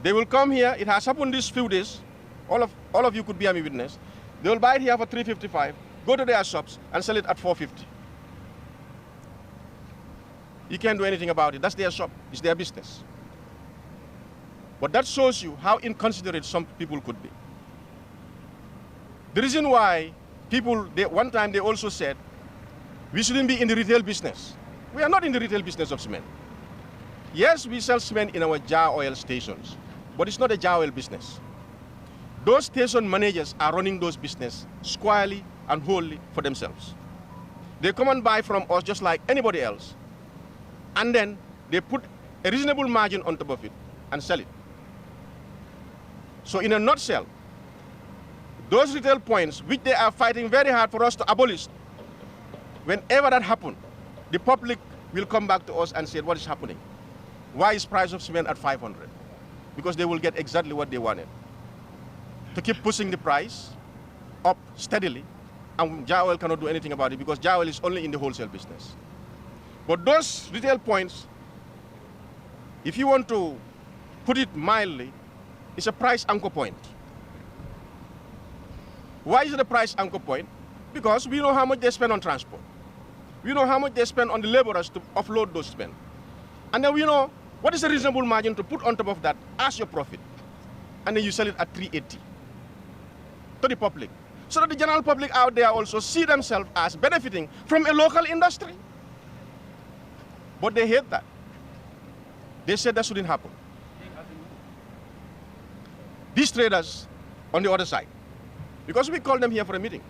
they will come here, it has happened these few days, all of you could be a witness, they will buy it here for $355, go to their shops and sell it at $450. You can't do anything about it, that's their shop, it's their business. But that shows you how inconsiderate some people could be. The reason why people, one time they also said, we shouldn't be in the retail business. We are not in the retail business of cement. Yes, we sell cement in our jar oil stations, but it's not a jar oil business. Those station managers are running those businesses squarely and wholly for themselves. They come and buy from us just like anybody else, and then they put a reasonable margin on top of it and sell it. So in a nutshell, those retail points, which they are fighting very hard for us to abolish, whenever that happens, the public will come back to us and say, what is happening? Why is price of cement at 500? Because they will get exactly what they wanted. To keep pushing the price up steadily, and jar oil cannot do anything about it because jar oil is only in the wholesale business. But those retail points, if you want to put it mildly, it's a price anchor point. Why is it a price anchor point? Because we know how much they spend on transport. We know how much they spend on the laborers to offload those spend. And then we know what is a reasonable margin to put on top of that as your profit. And then you sell it at 380 to the public. So that the general public out there also see themselves as benefiting from a local industry. But they hate that. They said that shouldn't happen. These traders on the other side, because we called them here for a meeting.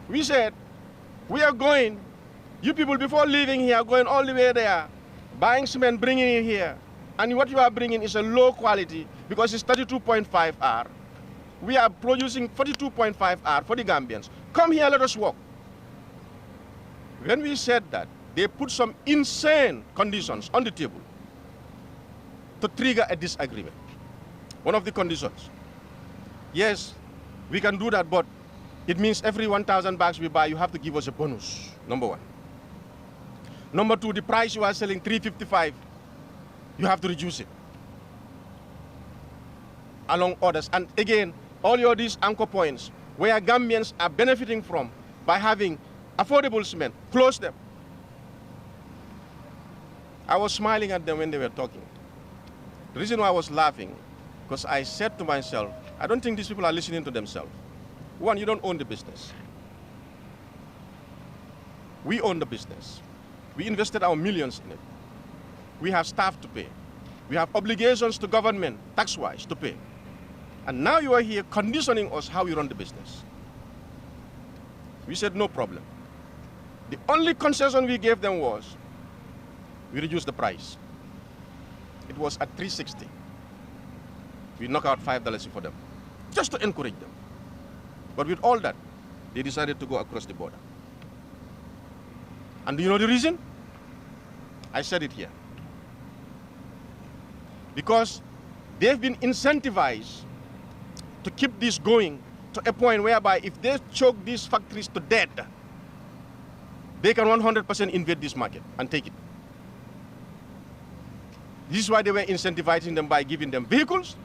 We said, we are going, you people before leaving here are going all the way there, buying cement, bringing it here. And what you are bringing is a low quality because it's 32.5 R. We are producing 42.5 R for the Gambians. Come here, let us work. When we said that, they put some insane conditions on the table to trigger a disagreement. One of the conditions, yes, we can do that, but it means every 1,000 bags we buy, you have to give us a bonus, number one. Number two, the price you are selling, $355, you have to reduce it. Along others. And again, all these anchor points where Gambians are benefiting from by having affordable cement, close them. I was smiling at them when they were talking. The reason why I was laughing, because I said to myself, I don't think these people are listening to themselves. One, you don't own the business. We own the business. We invested our millions in it. We have staff to pay. We have obligations to government, tax-wise, to pay. And now you are here conditioning us how we run the business. We said, no problem. The only concession we gave them was, we reduced the price. It was at $360. We knock out $5 for them, just to encourage them. But with all that, they decided to go across the border. And do you know the reason? I said it here. Because they've been incentivized to keep this going to a point whereby if they choke these factories to death, they can 100% invade this market and take it. This is why they were incentivizing them by giving them vehicles.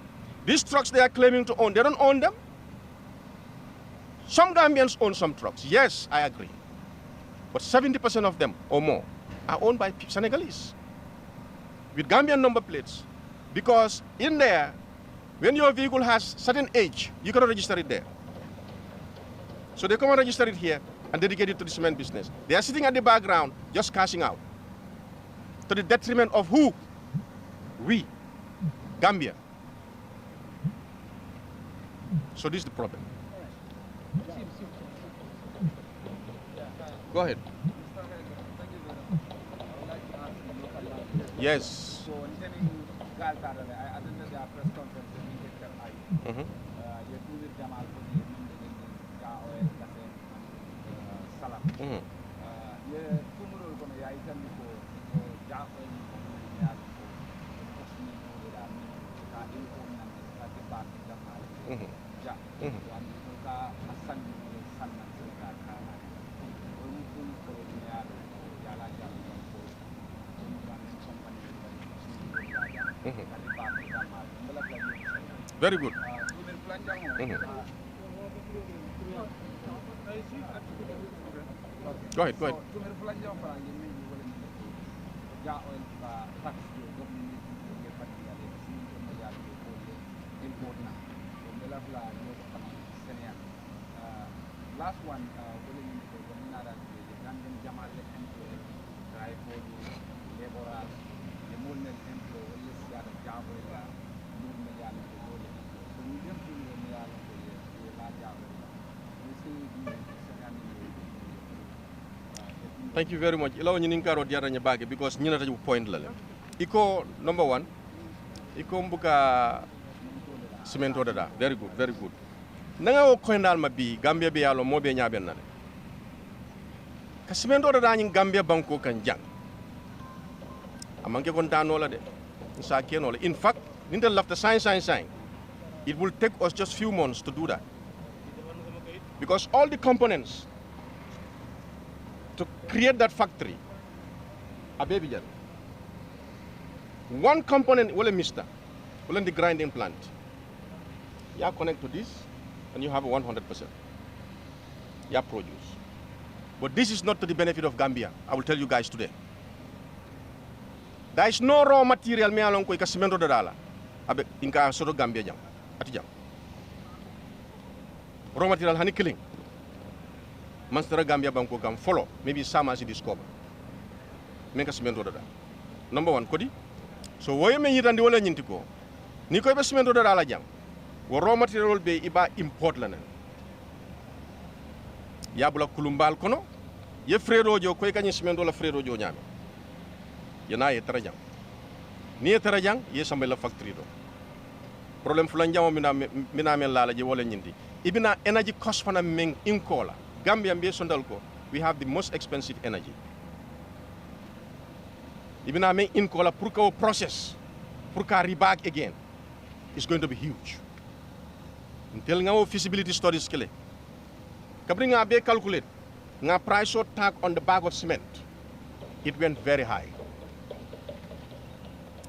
These trucks they are claiming to own, they don't own them. Some Gambians own some trucks. Yes, I agree. But 70% of them or more are owned by Senegalese with Gambian number plates. Because in there, when your vehicle has certain age, you cannot register it there. So they come and register it here and dedicate it to the cement business. They are sitting at the background just cashing out to the detriment of who? We, Gambia. So this is the problem. Go ahead. Yes. So, I attended the press conference in Mhm. Jamal Salam. Mhm. Mhm. Mhm. Mhm. Very good. Mhm. Go ahead, go ahead. Last one, Jamal Thank you very much. Ilaw nyi ninkaro diara nya bage because nyina taju point la le. Iko number 1. Iko mbuka cemento dada. Very good, very good. Nanga o koindal ma bi Gambia be yalo mo be nyaaben na le. Ka cemento dada nyi Gambia banko kan jang. Amanke kon tano la de. Sa keno la. In fact, nintel lafta sign. It will take us just few months to do that. Because all the components to create that factory, a baby jan. One component will mister, will the grinding plant. You connect to this, and you have 100%. You produce. But this is not to the benefit of Gambia. I will tell you guys today. There is no raw material me along ko cemento dala. Abe inka soro Gambia jam. Ati jam. Raw material hani killing. Manstera Gambia banko kam follow. Maybe sama si discover. Menka cemento dada. Number 1 kodi. So woye me yitandi wala nyinti ko. Ni ko be cemento dada jam. Wo raw material be iba import la nen. Yabula kulumbal kono. Ye frero jo koy kanyi cemento la frero jo nyame. Yana ye tarajang. Ni ye tarajang ye sambe la factory do. Problem fulan jamo mina men lala je wala nyindi. Ibina energy cost fana meng inkola. Gambia mbe sondal ko. We have the most expensive energy. Ibina men inkola pour ka process pour ka reback again. It's going to be huge. Until nga feasibility studies kele. Kabri nga be calculate nga price or tag on the bag of cement. It went very high.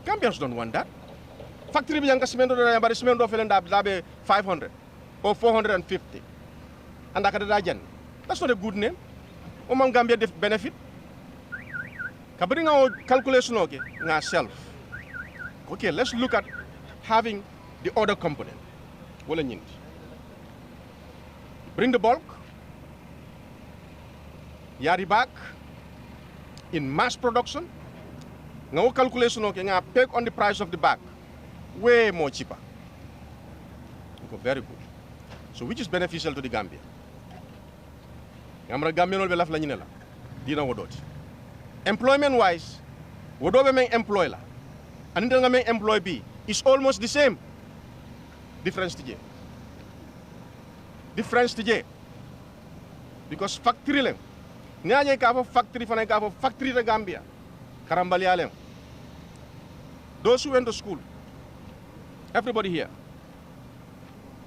Gambians don't want that. Factory bi yang cement do bari cement do felen dabe 500 or 450. And that's not a good name. Omang Gambia def benefit. Kabri nga calculation okay nga self. Okay, let's look at having the other component. Wala nyinti. Bring the bulk. Yari back in mass production. Now calculation okay, nga peg on the price of the bag. Way more cheaper. Okay, very good. So which is beneficial to the Gambia? Gamra Gambia no be laf la nyine la. Dina wodoti. Employment wise, wodobe men employ la. And nga men employ be is almost the same. Difference to because factory lem. Nyanye ka factory fana ka factory de Gambia. Karambali alem. Those who went to school, everybody here,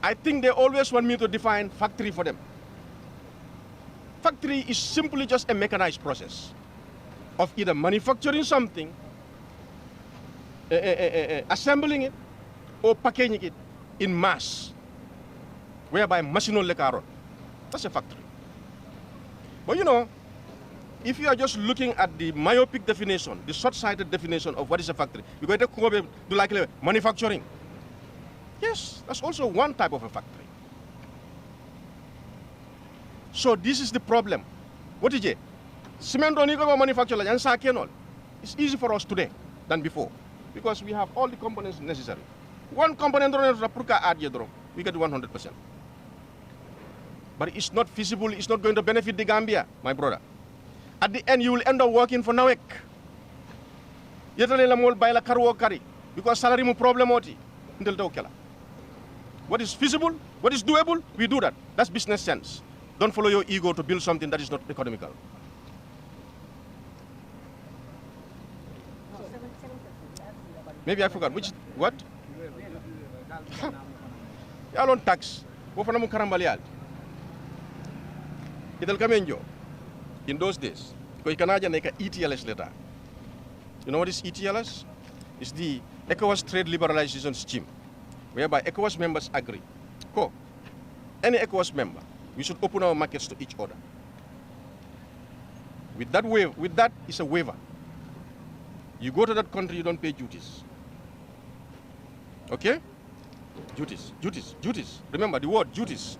I think they always want me to define factory for them. Factory is simply just a mechanized process of either manufacturing something, assembling it, or packaging it in mass, whereby machinol le karon. That's a factory. But you know, if you are just looking at the myopic definition, the short-sighted definition of what is a factory, you're going to do like manufacturing. Yes, that's also one type of a factory. So this is the problem. What is it? Cement don't go manufacture and all. It's easy for us today than before because we have all the components necessary. One component we get 100%. But it's not feasible, it's not going to benefit the Gambia, my brother. At the end, you will end up working for NAWEC. Because salary is problem. What is feasible, what is doable, we do that. That's business sense. Don't follow your ego to build something that is not economical. Maybe I forgot. Which, what? Y'all on tax. Wofana mu karambalial. Itel kamenjo. In those days, because Canada neka ETLS letter. You know what is ETLS? It's the ECOWAS Trade Liberalization Scheme, whereby ECOWAS members agree. Any ECOWAS member, we should open our markets to each other. With that is a waiver. You go to that country, you don't pay duties. Okay? Duties. Remember the word duties.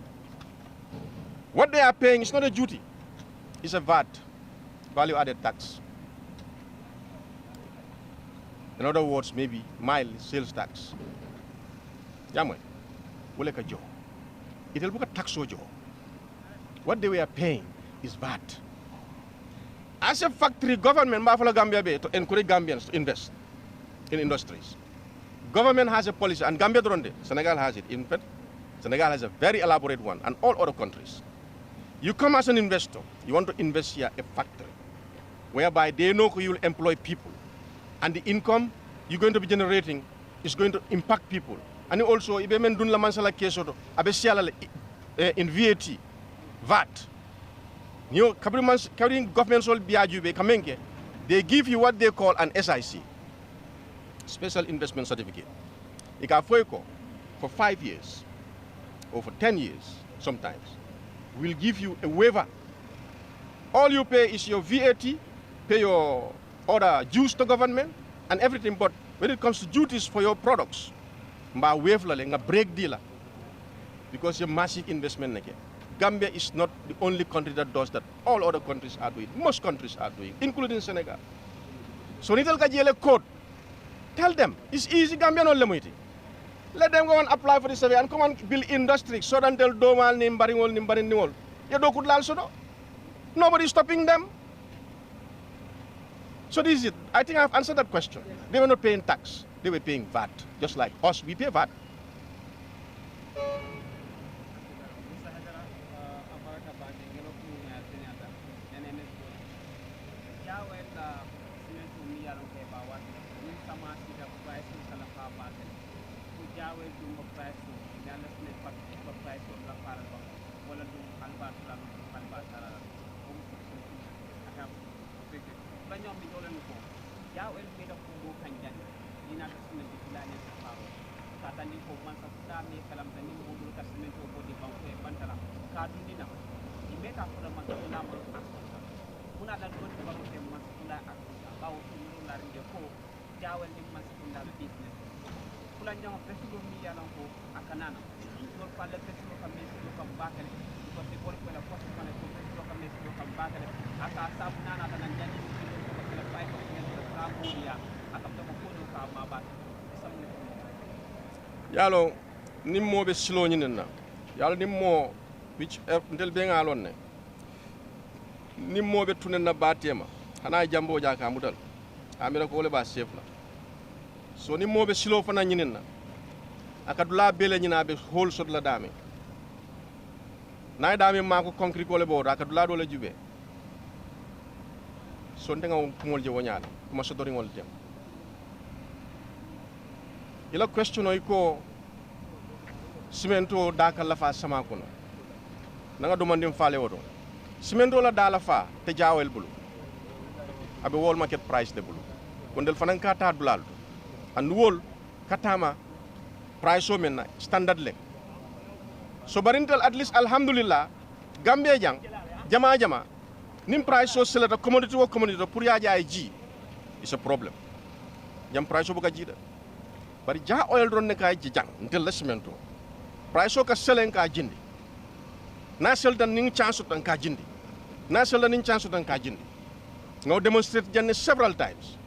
What they are paying is not a duty. It's a VAT, value added tax. In other words, maybe mild sales tax. Yamwe, woleka jo. It'll book a tax ojo. What they were paying is VAT. As a factory government, Buffalo Gambia Bay, to encourage Gambians to invest in industries. Government has a policy, and Gambia Dronde, Senegal has it. In fact, Senegal has a very elaborate one, and all other countries. You come as an investor, you want to invest here a factory, whereby they know you will employ people, and the income you're going to be generating is going to impact people. And also, if you do la mansala kesoto, in VAT. You government sol biajube kamenke, they give you what they call an SIC, Special Investment Certificate. Ikafueko for 5 years or for 10 years sometimes will give you a waiver. All you pay is your VAT, pay your other dues to government and everything, but when it comes to duties for your products, mba waive la nga break dealer because your massive investment neke. Gambia is not the only country that does that. All other countries are doing. Most countries are doing, including Senegal. So nital ka jele code. Tell them it's easy. Gambia no lemuiti. Let them go and apply for the survey and come and build industry. So then tell domal nimbaringol nimbaringol. You do could also no. Nobody stopping them. So this is it. I think I've answered that question. They were not paying tax. They were paying VAT, just like us. We pay VAT. Yalo nimmo be silo nyinna yalo nimmo which ndel be ngalon ne nimmo be tunena batema hana jambo jaka mudal amira ko le ba chef la so nimmo be silo fana nyinna akadula bele nyina be hol sod la dame nay dame mako concrete ko le bo akadula do le jube so ndenga kumol je wonyala kuma so dori ngol dem ila question o ko cimento daka la fa sama kono nanga do mandim faale wodo cimento la dala fa te jaawel bulu abe wol market price de bulu kondel fanan ka ta dulal and wol katama price o menna standard le so barintel at least alhamdulillah Gambia jang jama nim price so selata commodity wo commodity pour ya jaay ji is a problem jam price so buka ji da bari ja oil ron ne kay ji jang ntel la cemento price so ka selen ka jindi na sel dan ning chance tan ka jindi na sel dan ning chance tan ka jindi ngaw demonstrate janne several times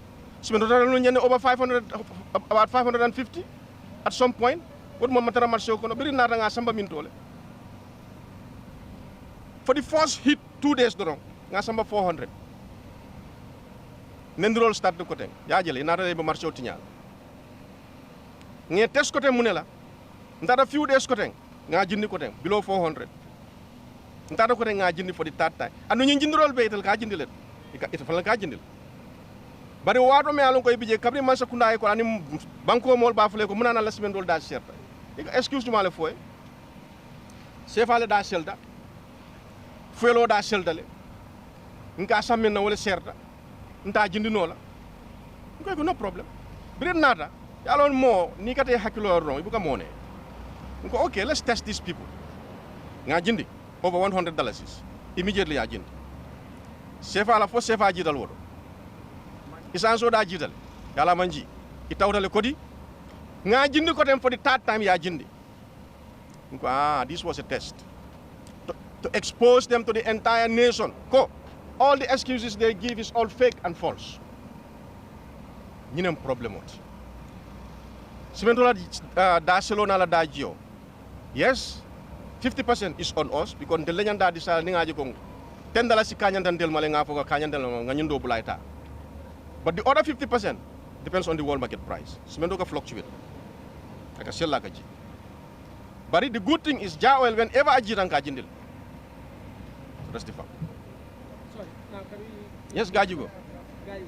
cemento tan lu ñene over 500 about 550 at some point what mo matara marché ko no bari na nga samba min tole for the first hit 2 days dorong nga samba 400 nendrol start de côté ya jele na ba marché tiñal nge test côté munela ndara few days côté nga jindi côté below 400 ndara côté nga jindi for the third time anu ñu jindrol beytel ka jindi len ita fal ka jindil bari wato me alon koy bije kabri man sakunda ko ani banko mol ba fule ko munana la semaine dol da certa excuse moi le foy sefale da selda fuelo da seldale nka samme na wala certa nta jindi no la ko no problem bir nata yalon mo ni kate hakilo ron ibuka mone ko okay, let's test these people nga jindi over $100 immediately ya jindi sefa la fo sefa jidal wodo isan so da jidal yala manji itawdale kodi nga jindi ko tem for the third time ya jindi ko this was a test to expose them to the entire nation ko all the excuses they give is all fake and false ñinem problème ot simentola da selona la da jio yes 50% is on us because the lenyanda di sal ni ngaji ko $10 si kanyandan del male nga foga kanyandan nga nyundo bulaita but the other 50% depends on the world market price simento ka fluctuate aka sella ka ji but the good thing is jawel whenever ajiran ka jindil that's the fact. Sorry, now can we... Yes, Gaji go. Guys,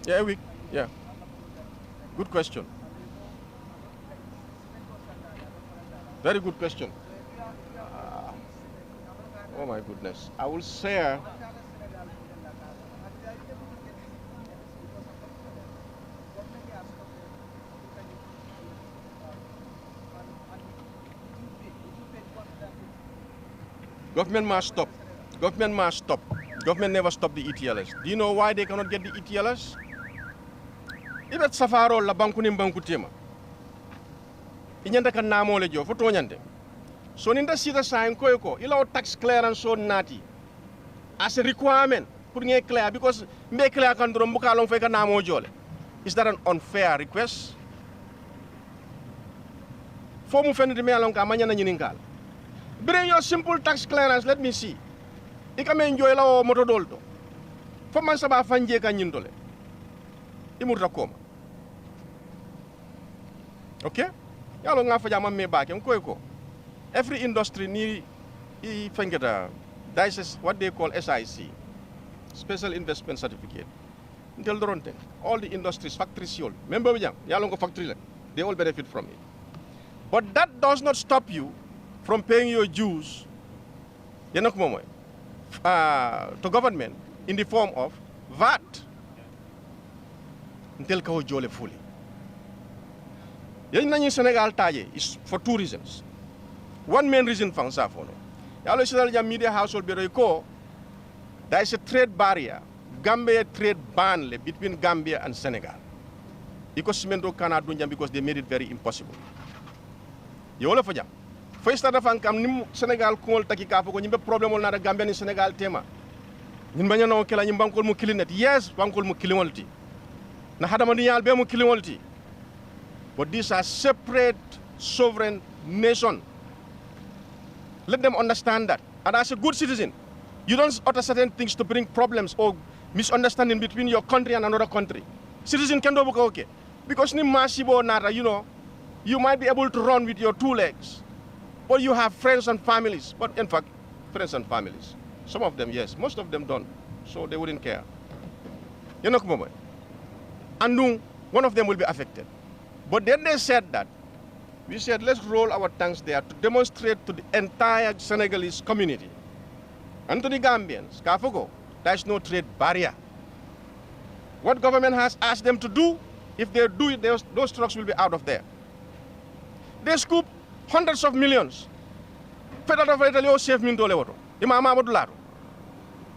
Yeah, a week. Yeah. Good question. Very good question. Oh my goodness. I will share. Government must stop. Government must stop. Government never stopped the ETLS. Do you know why they cannot get the ETLS? If it's safaro la banku ni banku tema. Inyanda kan namo le jo foto nyande. So ninda sita sign ko ila tax clearance so nati as a requirement pour nge clear because mbe clear kan drum buka long fe kan namo jole. Is that an unfair request? Fo mu fendi me alon ka manya na nyiningal. Bring your simple tax clearance, let me see. Ika me enjoy la o moto dolto. Fo man saba fanje kan nyindole. Imurta koma. Okay? Yalo nga fa jama me baake ko. Every industry need that is what they call SIC, Special Investment Certificate. Until Doronte, all the industries, factories, member yalongo factory, they all benefit from it. But that does not stop you from paying your dues to government in the form of VAT until ka jole fully. Yen nañu Senegal taje is for two reasons. One main reason for Safono. Yalo Sidal Jam Media Household Bureau there is a trade barrier, Gambia trade ban between Gambia and Senegal. Because Simendo cannot do jam because they made it very impossible. Yolo for jam. First of all, kam Senegal kungol taki kapo ko nyimbe problem ol na Gambia ni Senegal tema. Nyin banya no kela nyim bankol mu kilinet. Yes, bankol mu kilimolti. Na hadama ni yal be mu kilimolti. But these are separate sovereign nations. Let them understand that. And as a good citizen, you don't utter certain things to bring problems or misunderstanding between your country and another country. Citizen can do okay. Because ni masibo nata, you might be able to run with your 2 legs. But you have friends and families. But in fact, friends and families. Some of them, yes. Most of them don't. So they wouldn't care. You know, and one of them will be affected. But then they said that We said, let's roll our tanks there to demonstrate to the entire Senegalese community and to the Gambians, Kafugo, there's no trade barrier. What government has asked them to do, if they do it, those trucks will be out of there. They scoop hundreds of millions. Federal Italy save me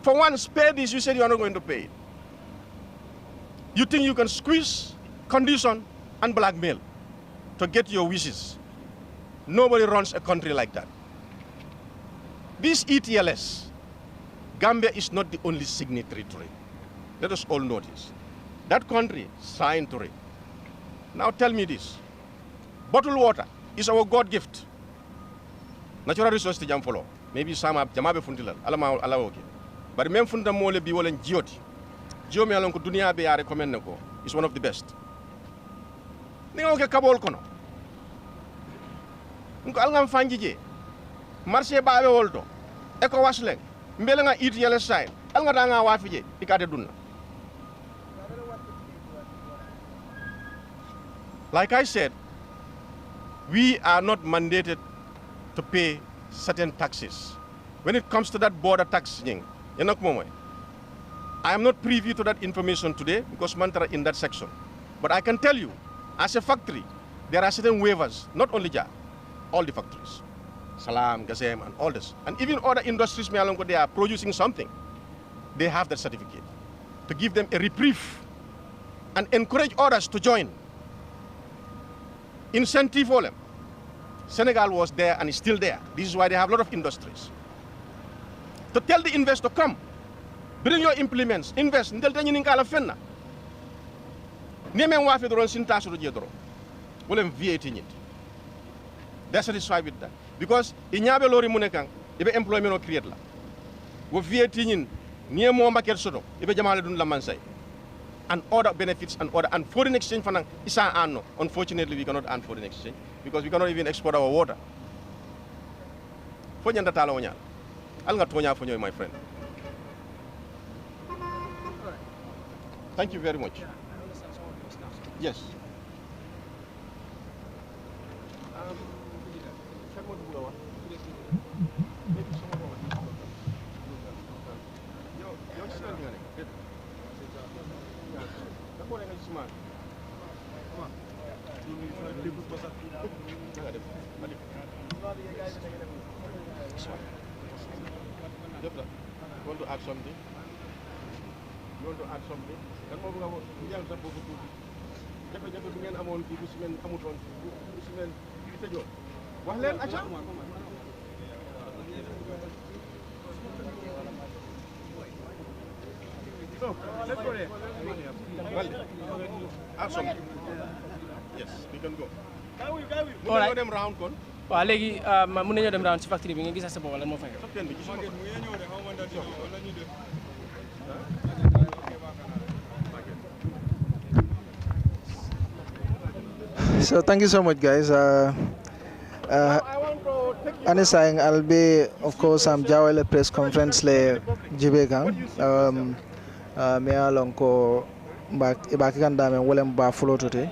for one, spare this, you said you are not going to pay it. You think you can squeeze, condition, and blackmail to get your wishes. Nobody runs a country like that. This ETLS, Gambia is not the only signatory to it. Let us all notice. That country signed to it. Now tell me this. Bottled water is our God gift. Natural resource to jam follow. Maybe some have jamabe funtilal. Alama okay. But men funda mole bi wolen jioti. Jio me alon ko dunia be ya recommend nako. It's one of the best. Ni okay kabol kono. Nko alngam fanjije. Marché baabe wolto. Eko wasleng. Mbele nga eat yele sign. Alnga danga wafije ikade dunna. Like I said, we are not mandated to pay certain taxes. When it comes to that border tax thing, I am not privy to that information today because Mantara in that section. But I can tell you, as a factory, there are certain waivers, not only JA, all the factories. Salam, Gazem, and all this. And even other industries, they are producing something. They have that certificate to give them a reprieve and encourage others to join. Incentive for them. Senegal was there and is still there. This is why they have a lot of industries. To tell the investor, come, bring your implements, invest. They're satisfied with that. Because in Yabe Lori Munekang, if employment or create la. With VAT in near more market soto, if a Jamal la Mansai. And other benefits and foreign exchange for now. Unfortunately, we cannot earn foreign exchange because we cannot even export our water. My friend. Thank you very much. Yes. Want to add something? You want to add something? So, let's go there. Add something. Yes, we can go. All right. Them round con. Waaw léegi mën nañoo dem round ci factory bi nga gis sa bopp lan moo fay. So thank you so much, guys. Anisang, I'll be, of course, Jawel press conference le Jibegang. Me along ko ibakiganda me wolem ba follow today.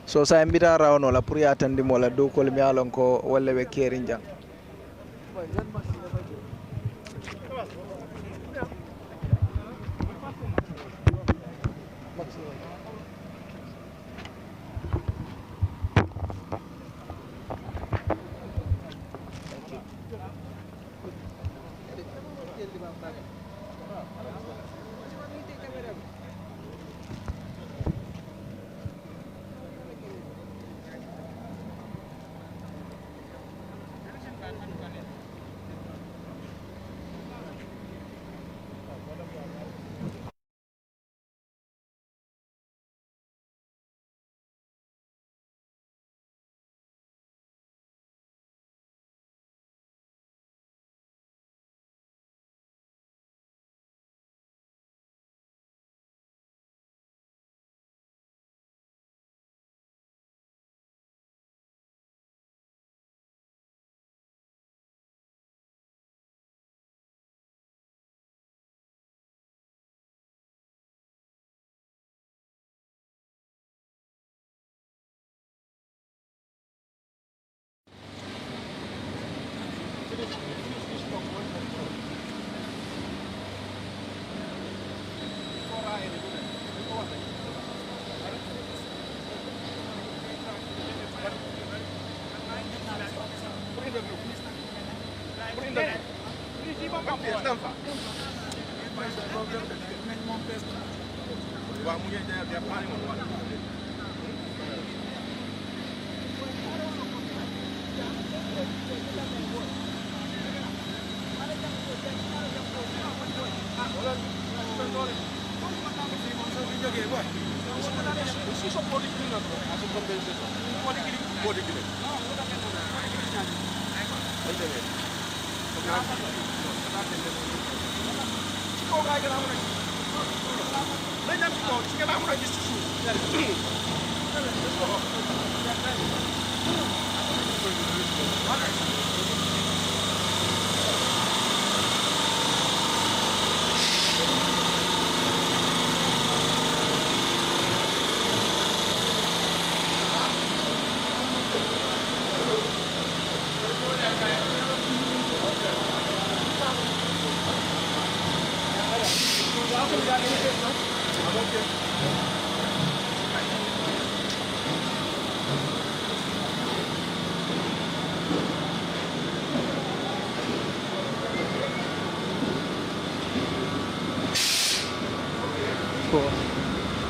So sa mbita rawno la pour yatandi mo la do ko mi alon ko walla be keri jang.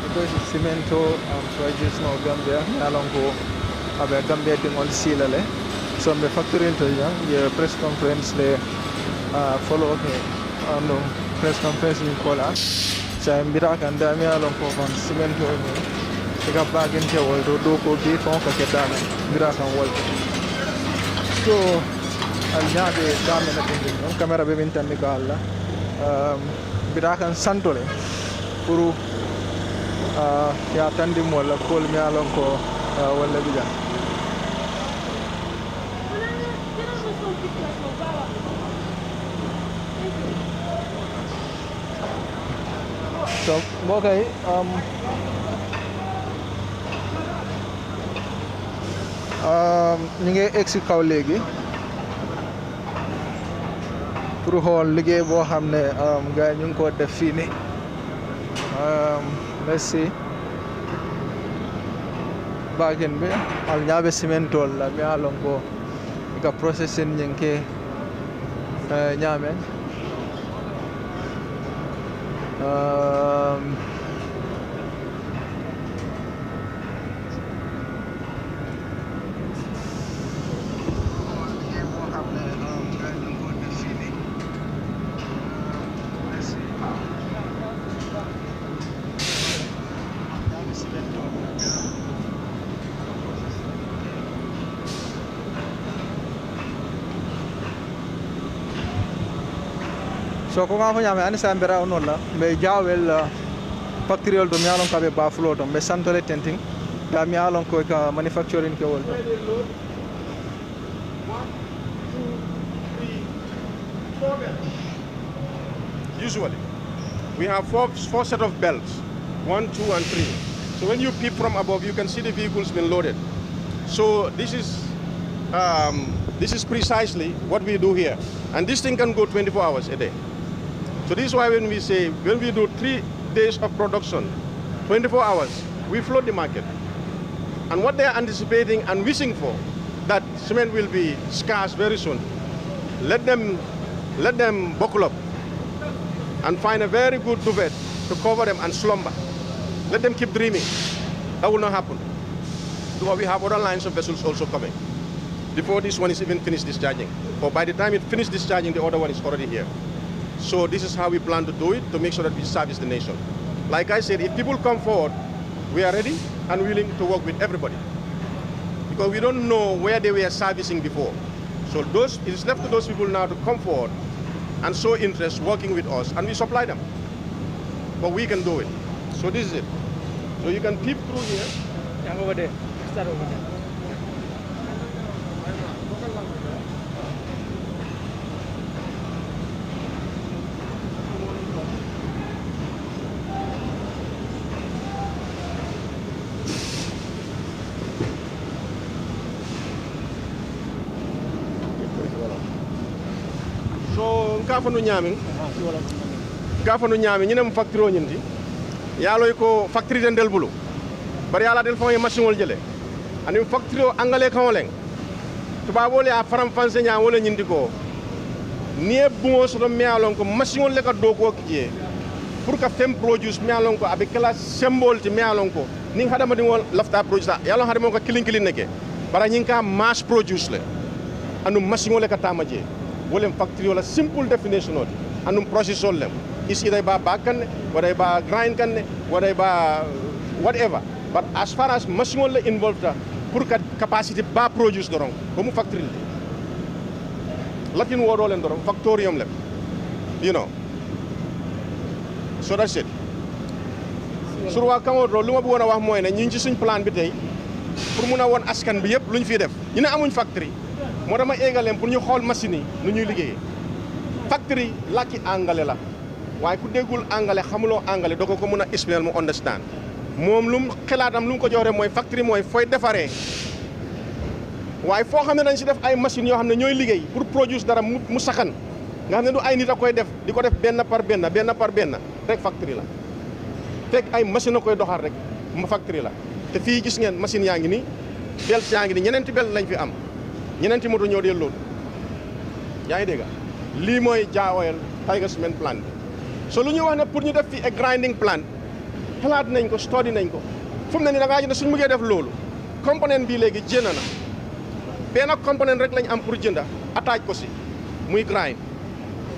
Because cemento so I just know Gambia along go abe Gambia dingol silale so me factory to ya press conference le follow okay no press conference ni kola sa mbira kan da mi along ko kon cemento ni ga bagen te wol do ko bi fon ka ke dame mbira kan wol so al nyaade dame na tin camera be min tan ni kala mbira kan santole pour ya tandi mo la kol mi alon ko wala bija so okay ñu ngi exi kaw léegi pour xool liggéey boo xam ne gars ñu ngi ko def fii ni let's see bagen be al nyabe cementol la mi alon ko ga processing nyinke nyame so ko nga ko nyame ani sambera non la me jawel factory do mi alon ka be ba flow to me santole tenting da mi alon ko ka manufacturing ke wol Usually we have four set of belts, 1, 2 and 3. So when you peep from above you can see the vehicles been loaded. So this is precisely what we do here, and this thing can go 24 hours a day. So this is why when we say, when we do 3 days of production, 24 hours, we flood the market. And what they are anticipating and wishing for, that cement will be scarce very soon. Let them buckle up and find a very good duvet to cover them and slumber. Let them keep dreaming. That will not happen. Because we have other lines of vessels also coming before this one is even finished discharging. Or by the time it finishes discharging, the other one is already here. So this is how we plan to do it, to make sure that we service the nation. Like I said, if people come forward, we are ready and willing to work with everybody. Because we don't know where they were servicing before. So it is left to those people now to come forward and show interest working with us, and we supply them. But we can do it. So this is it. So you can peep through here. Yeah, over there. Start over there. So ngafanu nyami ñinem factory ñindi yaloy ko factory den del bulu bari yala del fon machine wol jele ani factory angale kan leng tuba wole a faram fanse nya wala ñindi ko nie bungo so me alon ko machine le ka do ko kiye pour ka fem produce me alon ko abe kala symbole ti me alon ko ni hada ma dingol lafta produce yalla hada mo ko kilin neke bara nyin ka mass produce le anum machine le ka tamaje wolem factory wala simple definition oti anum process lem is either ba bakan wala ba grind kan wala ba whatever but as far as machine le involved pour ka capacity ba produce dorong ko mu factory Latin word all endoro factorium lem you know so that's it surwa kamo do luma bu wona wax moy ne ñi ci suñ plan bi tay pour mëna won askan bi yépp luñ fi def ñu ne amuñ factory mo dama égalem pour ñu xol machine yi nu ñuy liggéey factory laki anglais la waye ku déggul anglais xamulo anglais doko ko mëna explain mu understand mom lum xelaatam lum ko joxe moy factory moy foy défaré waaye foo xam ne dañ si def ay machines yoo xam ne ñooy liggéey pour produire dara mu saxan nga xam ne du ay nit a koy def di ko def benn par benn rek factory la fekk ay machine a koy doxal rek ma factory la te fii gis ngeen machine yaa ngi nii bel yaa ngi nii ñeneenti bel lañ fi am ñeneenti moto ñoo dee loolu yaa ngi dégg lii mooy Jah Oil Tiger Cement plant bi so lu ñuy wax ne pour ñu def fii a grinding plant xalaat nañ ko study nañ ko fu mu ne nii da ngaa gis ne suñu bëggee def loolu component bii léegi jéem na benn component rek lañ am pour jënda attaque ko si muy grind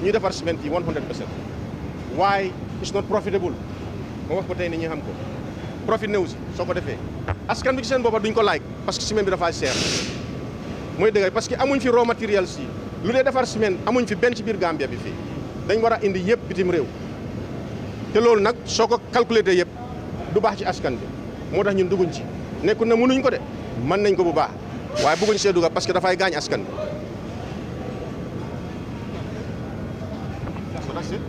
ñu defar cement yi 100% waaye it's not profitable ma wax ko tey ni ñu xam ko profit néew si soo ko defee askan bi ci seen boppa duñ ko like parce que ciment bi dafa cher mooy dëgg parce que amuñ fi raw matériel si lu dee defar ciment amuñ fi benn ci biir Gambia bi fii dañ war a indi yëpp bitim réew te loolu nag soo ko calculé te yëpp du baax ci askan bi moo tax ñun dugguñ ci nekkul ne mënuñ ko de mën nañ ko bu baax waaye bëgguñ see dugg parce que dafay gaañ askan bi. So that's it.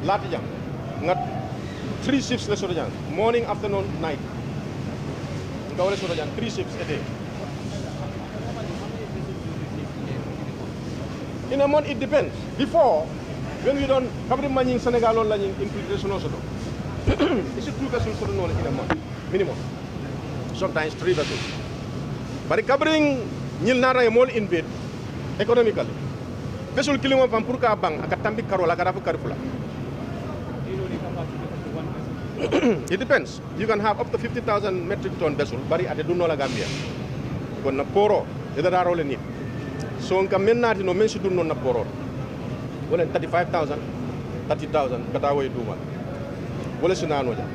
Laati jam nga 3 shifts le soto jang morning afternoon night nga wala soto jang 3 shifts a day in a month it depends before when we don't kabri maning Senegal on la ñing infiltration soto it's 2 vessels soto non in a month minimum sometimes 3 vessels bari kabring ñil na ray mol invade economically vessel kilimo pam pour ka bang aka tambi karola aka dafa karfula. It depends. You can have up to 50,000 metric ton vessel, bari ate dunno la Gambia. Kon na poro, ida daro le nit. So on men nati no men si dunno na poro. Wala 35,000, 30,000 kata way duma. Wala sinano ja.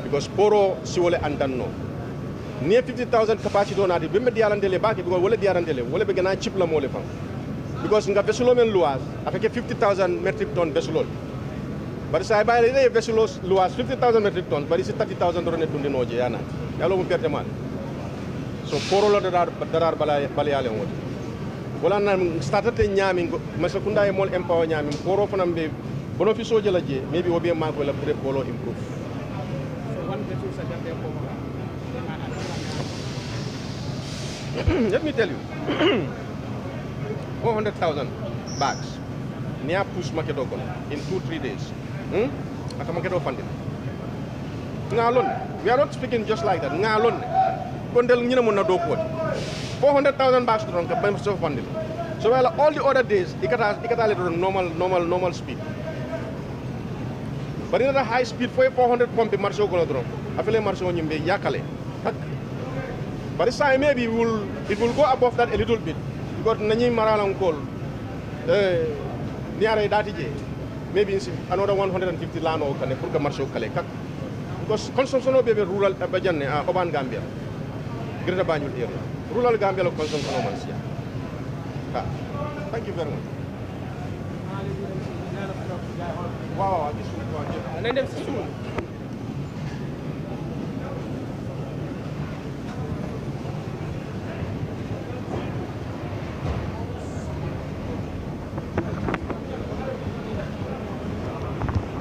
Because poro si wala andanno. Near 50,000 capacity donati bimbe diarandele baki because wala diarandele wala be gana chip la mole fam. Because nga vessel men luas afeke 50,000 metric ton vessel. But say by the vessel luas 50,000 metric tons, but it's 30,000 drone dundinoje yana. Yalo mo perte man. So poro la darar balayale won. Wala na started nyami masakunda e mol empower nyami poro fanam be bono fi soje la je maybe obi ma ko la pour polo improve. So one vessel sa Gambia ko Let me tell you. 400,000 bags. Near push market in 2-3 days. Aka market funding. Ngalon. We are not speaking just like that. Ngalon. Kondel ñina mo na do ko. 400,000 bags to run ka bam so funding. So while all the other days ikata le normal speed. But in the high speed 400 pump marché ko dron. Afele marché o ñimbe yakale. But this time maybe it will go above that a little bit because nanyi maralang call niare dati je maybe another 150 land or kane pour que marché kale kak because consumption of rural Abidjan urban Gambia Greater Banjul area rural Gambia lo consumption of mansia. Thank you very much. Wow, this one.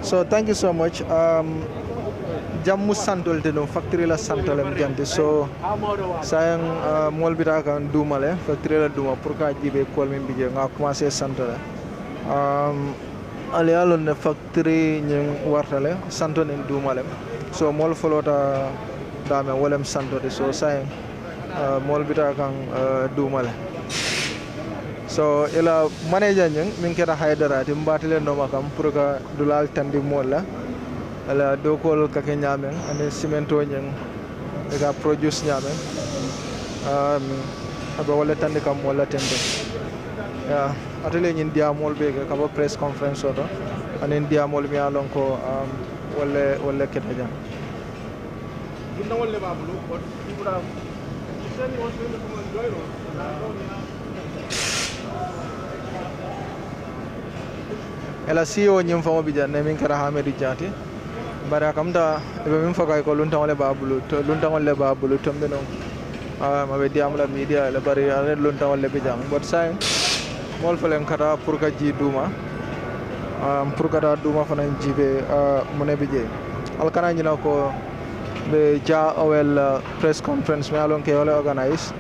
So thank you so much. Jammu santol te factory la santolem jante so sayang mol bita kan dumale factory la duma pour ka jibe kol min bije nga commencer santole ali alon ne factory nyen wartale santone dumale so mol folota dame wolem santode so sayang mol bita kan dumale so ila manager nyen min keta haydara ti mbatile no makam pour ka dulal tandi molla ala dokol kake nyamen ane cemento nyen ga produce nyamen aba wala tande kam wala tende ya atele nyin diamol be ka ba press conference oto ane diamol mi alon ko wala keta jam dunda wolle babulu ko ibura iseni wonse ko joyro ela CEO nyim famo bi janne min kara Hamidou Diaté bara kamta be min faka ko lunta wala babulu to lunta wala babulu to mbeno ma be diamla media le bari ane lunta wala be jang but say mol falen kata pour ka ji duma pour kata duma fana jibe mone be je al kana nyina ko be ja awel press conference me alon ke wala organize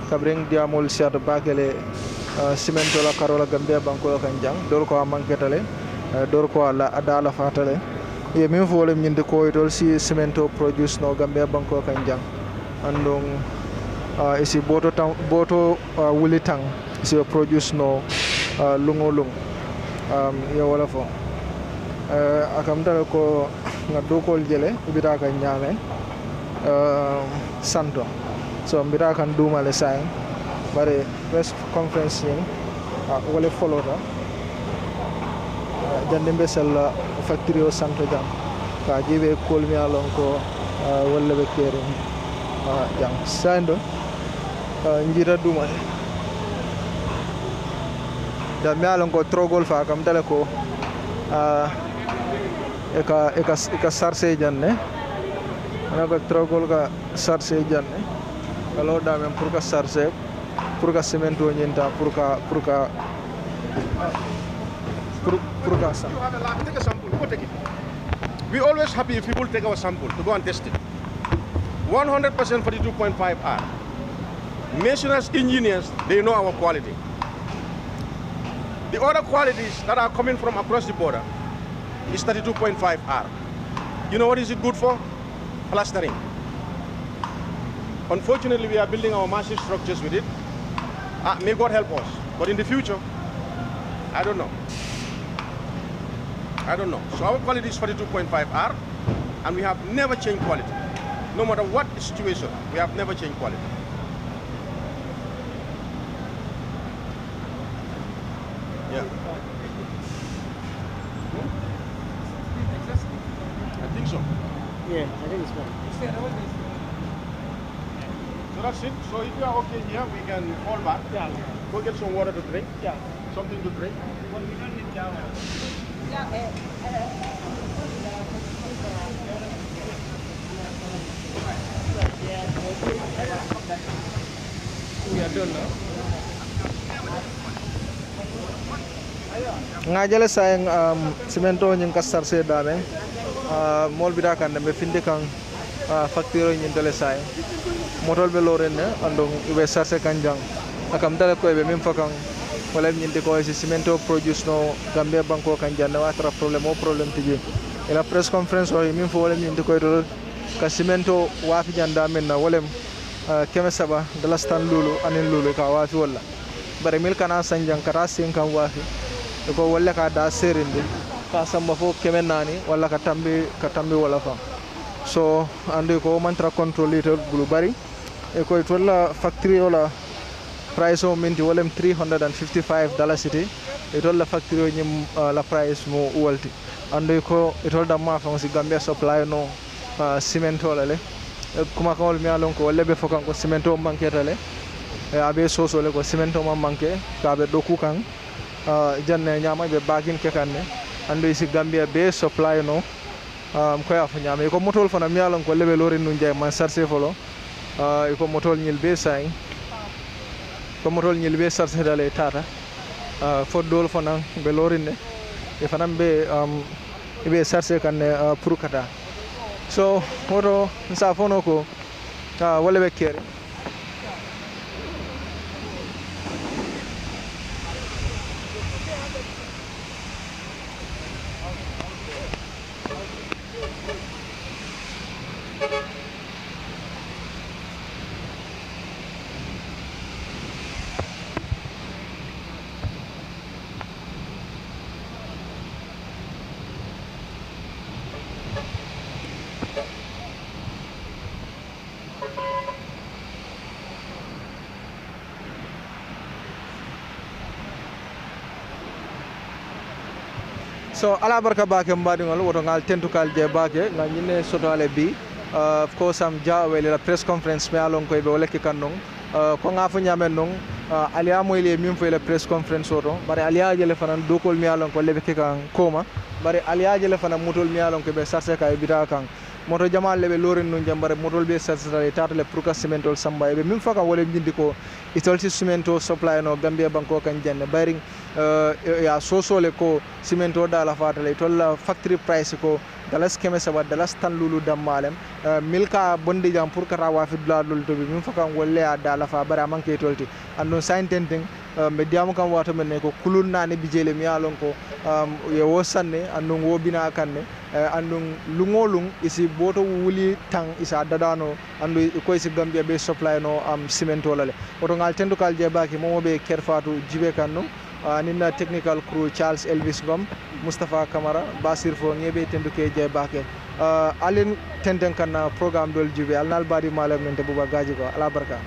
kabring diamol siat bakele cemento la karola gambia banko kan jang dor ko manketale dor ko ala adala fatale ye min fo wolem nyinde ko tol si cemento produce no gambia banko kan jang andong isi boto wuli tang isi produce no lungolung ye wala fo akam dara ko ngado kol jele bita kan nyame santo so bita kan duma le say bare press conference yin wala follow ta jande mbesal factory o santo jam ka jibe kolmi alon ko wala be kere jam sando njira duma da mi alon ko trogol fa kam dale ko eka sarse janne ana ko trogol ka sarse janne kalo da men pour ka sarse pour ka cemento nyenta pour ka sa you have a lab, take a sample, go take it. We always happy if people take our sample to go and test it. 100% 42.5 R. Nationals, engineers, they know our quality. The other qualities that are coming from across the border is 32.5 R. You know what is it good for? Plastering. Unfortunately, we are building our massive structures with it. May God help us. But in the future, I don't know. So our quality is 42.5 R, and we have never changed quality. No matter what the situation, we have never changed quality. Yeah. I think so. Yeah, I think it's fine. So that's it. So if you are okay here, we can fall back. Yeah. Go get some water to drink. Yeah. Something to drink. Well, we don't need down. We are done now. ngajale sayang cemento nyin kasar se dame mol bida kan be finde kan facture nyin dele say motol be lorenne andong be sarse kanjang akam dale ko be mem fakang wala nyin de ko si cemento produce no gambia banko kanjang na watra problem tiji ila press conference o min fo wala nyin de ko do ka cemento wafi janda men na wolem keme saba dala stan lulu anin lulu ka wafi wala bare mil kana sanjang kara sin kan wafi ko wala ka da serinde ka samba fo kemen nani wala ka tambi wala fa so ande ko mantra controlator bulu bari e ko tolla factory wala price o minti wala $355 city e tolla factory nyim la price mo walti ande ko e tolda ma fa si Gambia supply no cement wala le kuma ko mi alon ko wala be fokan ko cement o manke tale e abe soso le ko cement o manke ka be doku kan janne nyama be bagin kekanne ando si Gambia be supply no ko ya fa nyama ko motol fana mi alon ko lebe lori nun jay man sarse folo ko motol nyil be say ko motol nyil be sarse dale tata fo dol fana be lori ne e fana be ibe sarse kan pour kata so woto sa fono ko wala be kere so ala barka bake mbadingol woto ngal tentukal je bake ngal ñine sotale bi of course am jawele la press conference me alon koy be woleki kannon ko nga fu ñamen non aliya moy le min fay la press conference oto bare aliya jele fanan dokol mi alon ko lebe ke kan koma bare aliya jele fanan mutol mi alon ko be sarse kay bita kan moto jamal lebe loren nun jambare motol be sarse tatale pour ka cementol samba be min faka wole jindi ko itolti cemento supply no Gambia banko kan jenne bayring ya sosole ko cemento dala fatale tolla factory price ko dalas keme saba dalas tan lulu dammalem milka bondi jam pour kata wafi bladul to bi min faka wolle ya dala fa bara manke tolti andon saintenten be diamu kam wato men ko kulun nane bijele mi alon ko ye wosanne andon wobina kanne andon lungolung isi boto wuli tang isa dadano andu ko isi Gambia be supply no cemento lale oto ngal tendukal je baki momo be kerfatu jibe kanno ninna technical crew Charles Elvis Ngom Mustafa Kamara Basir Fo ngebe tenduke je bake alin tenten kan programme dol jibe alnal badi malam nente buba gaji ko ala barka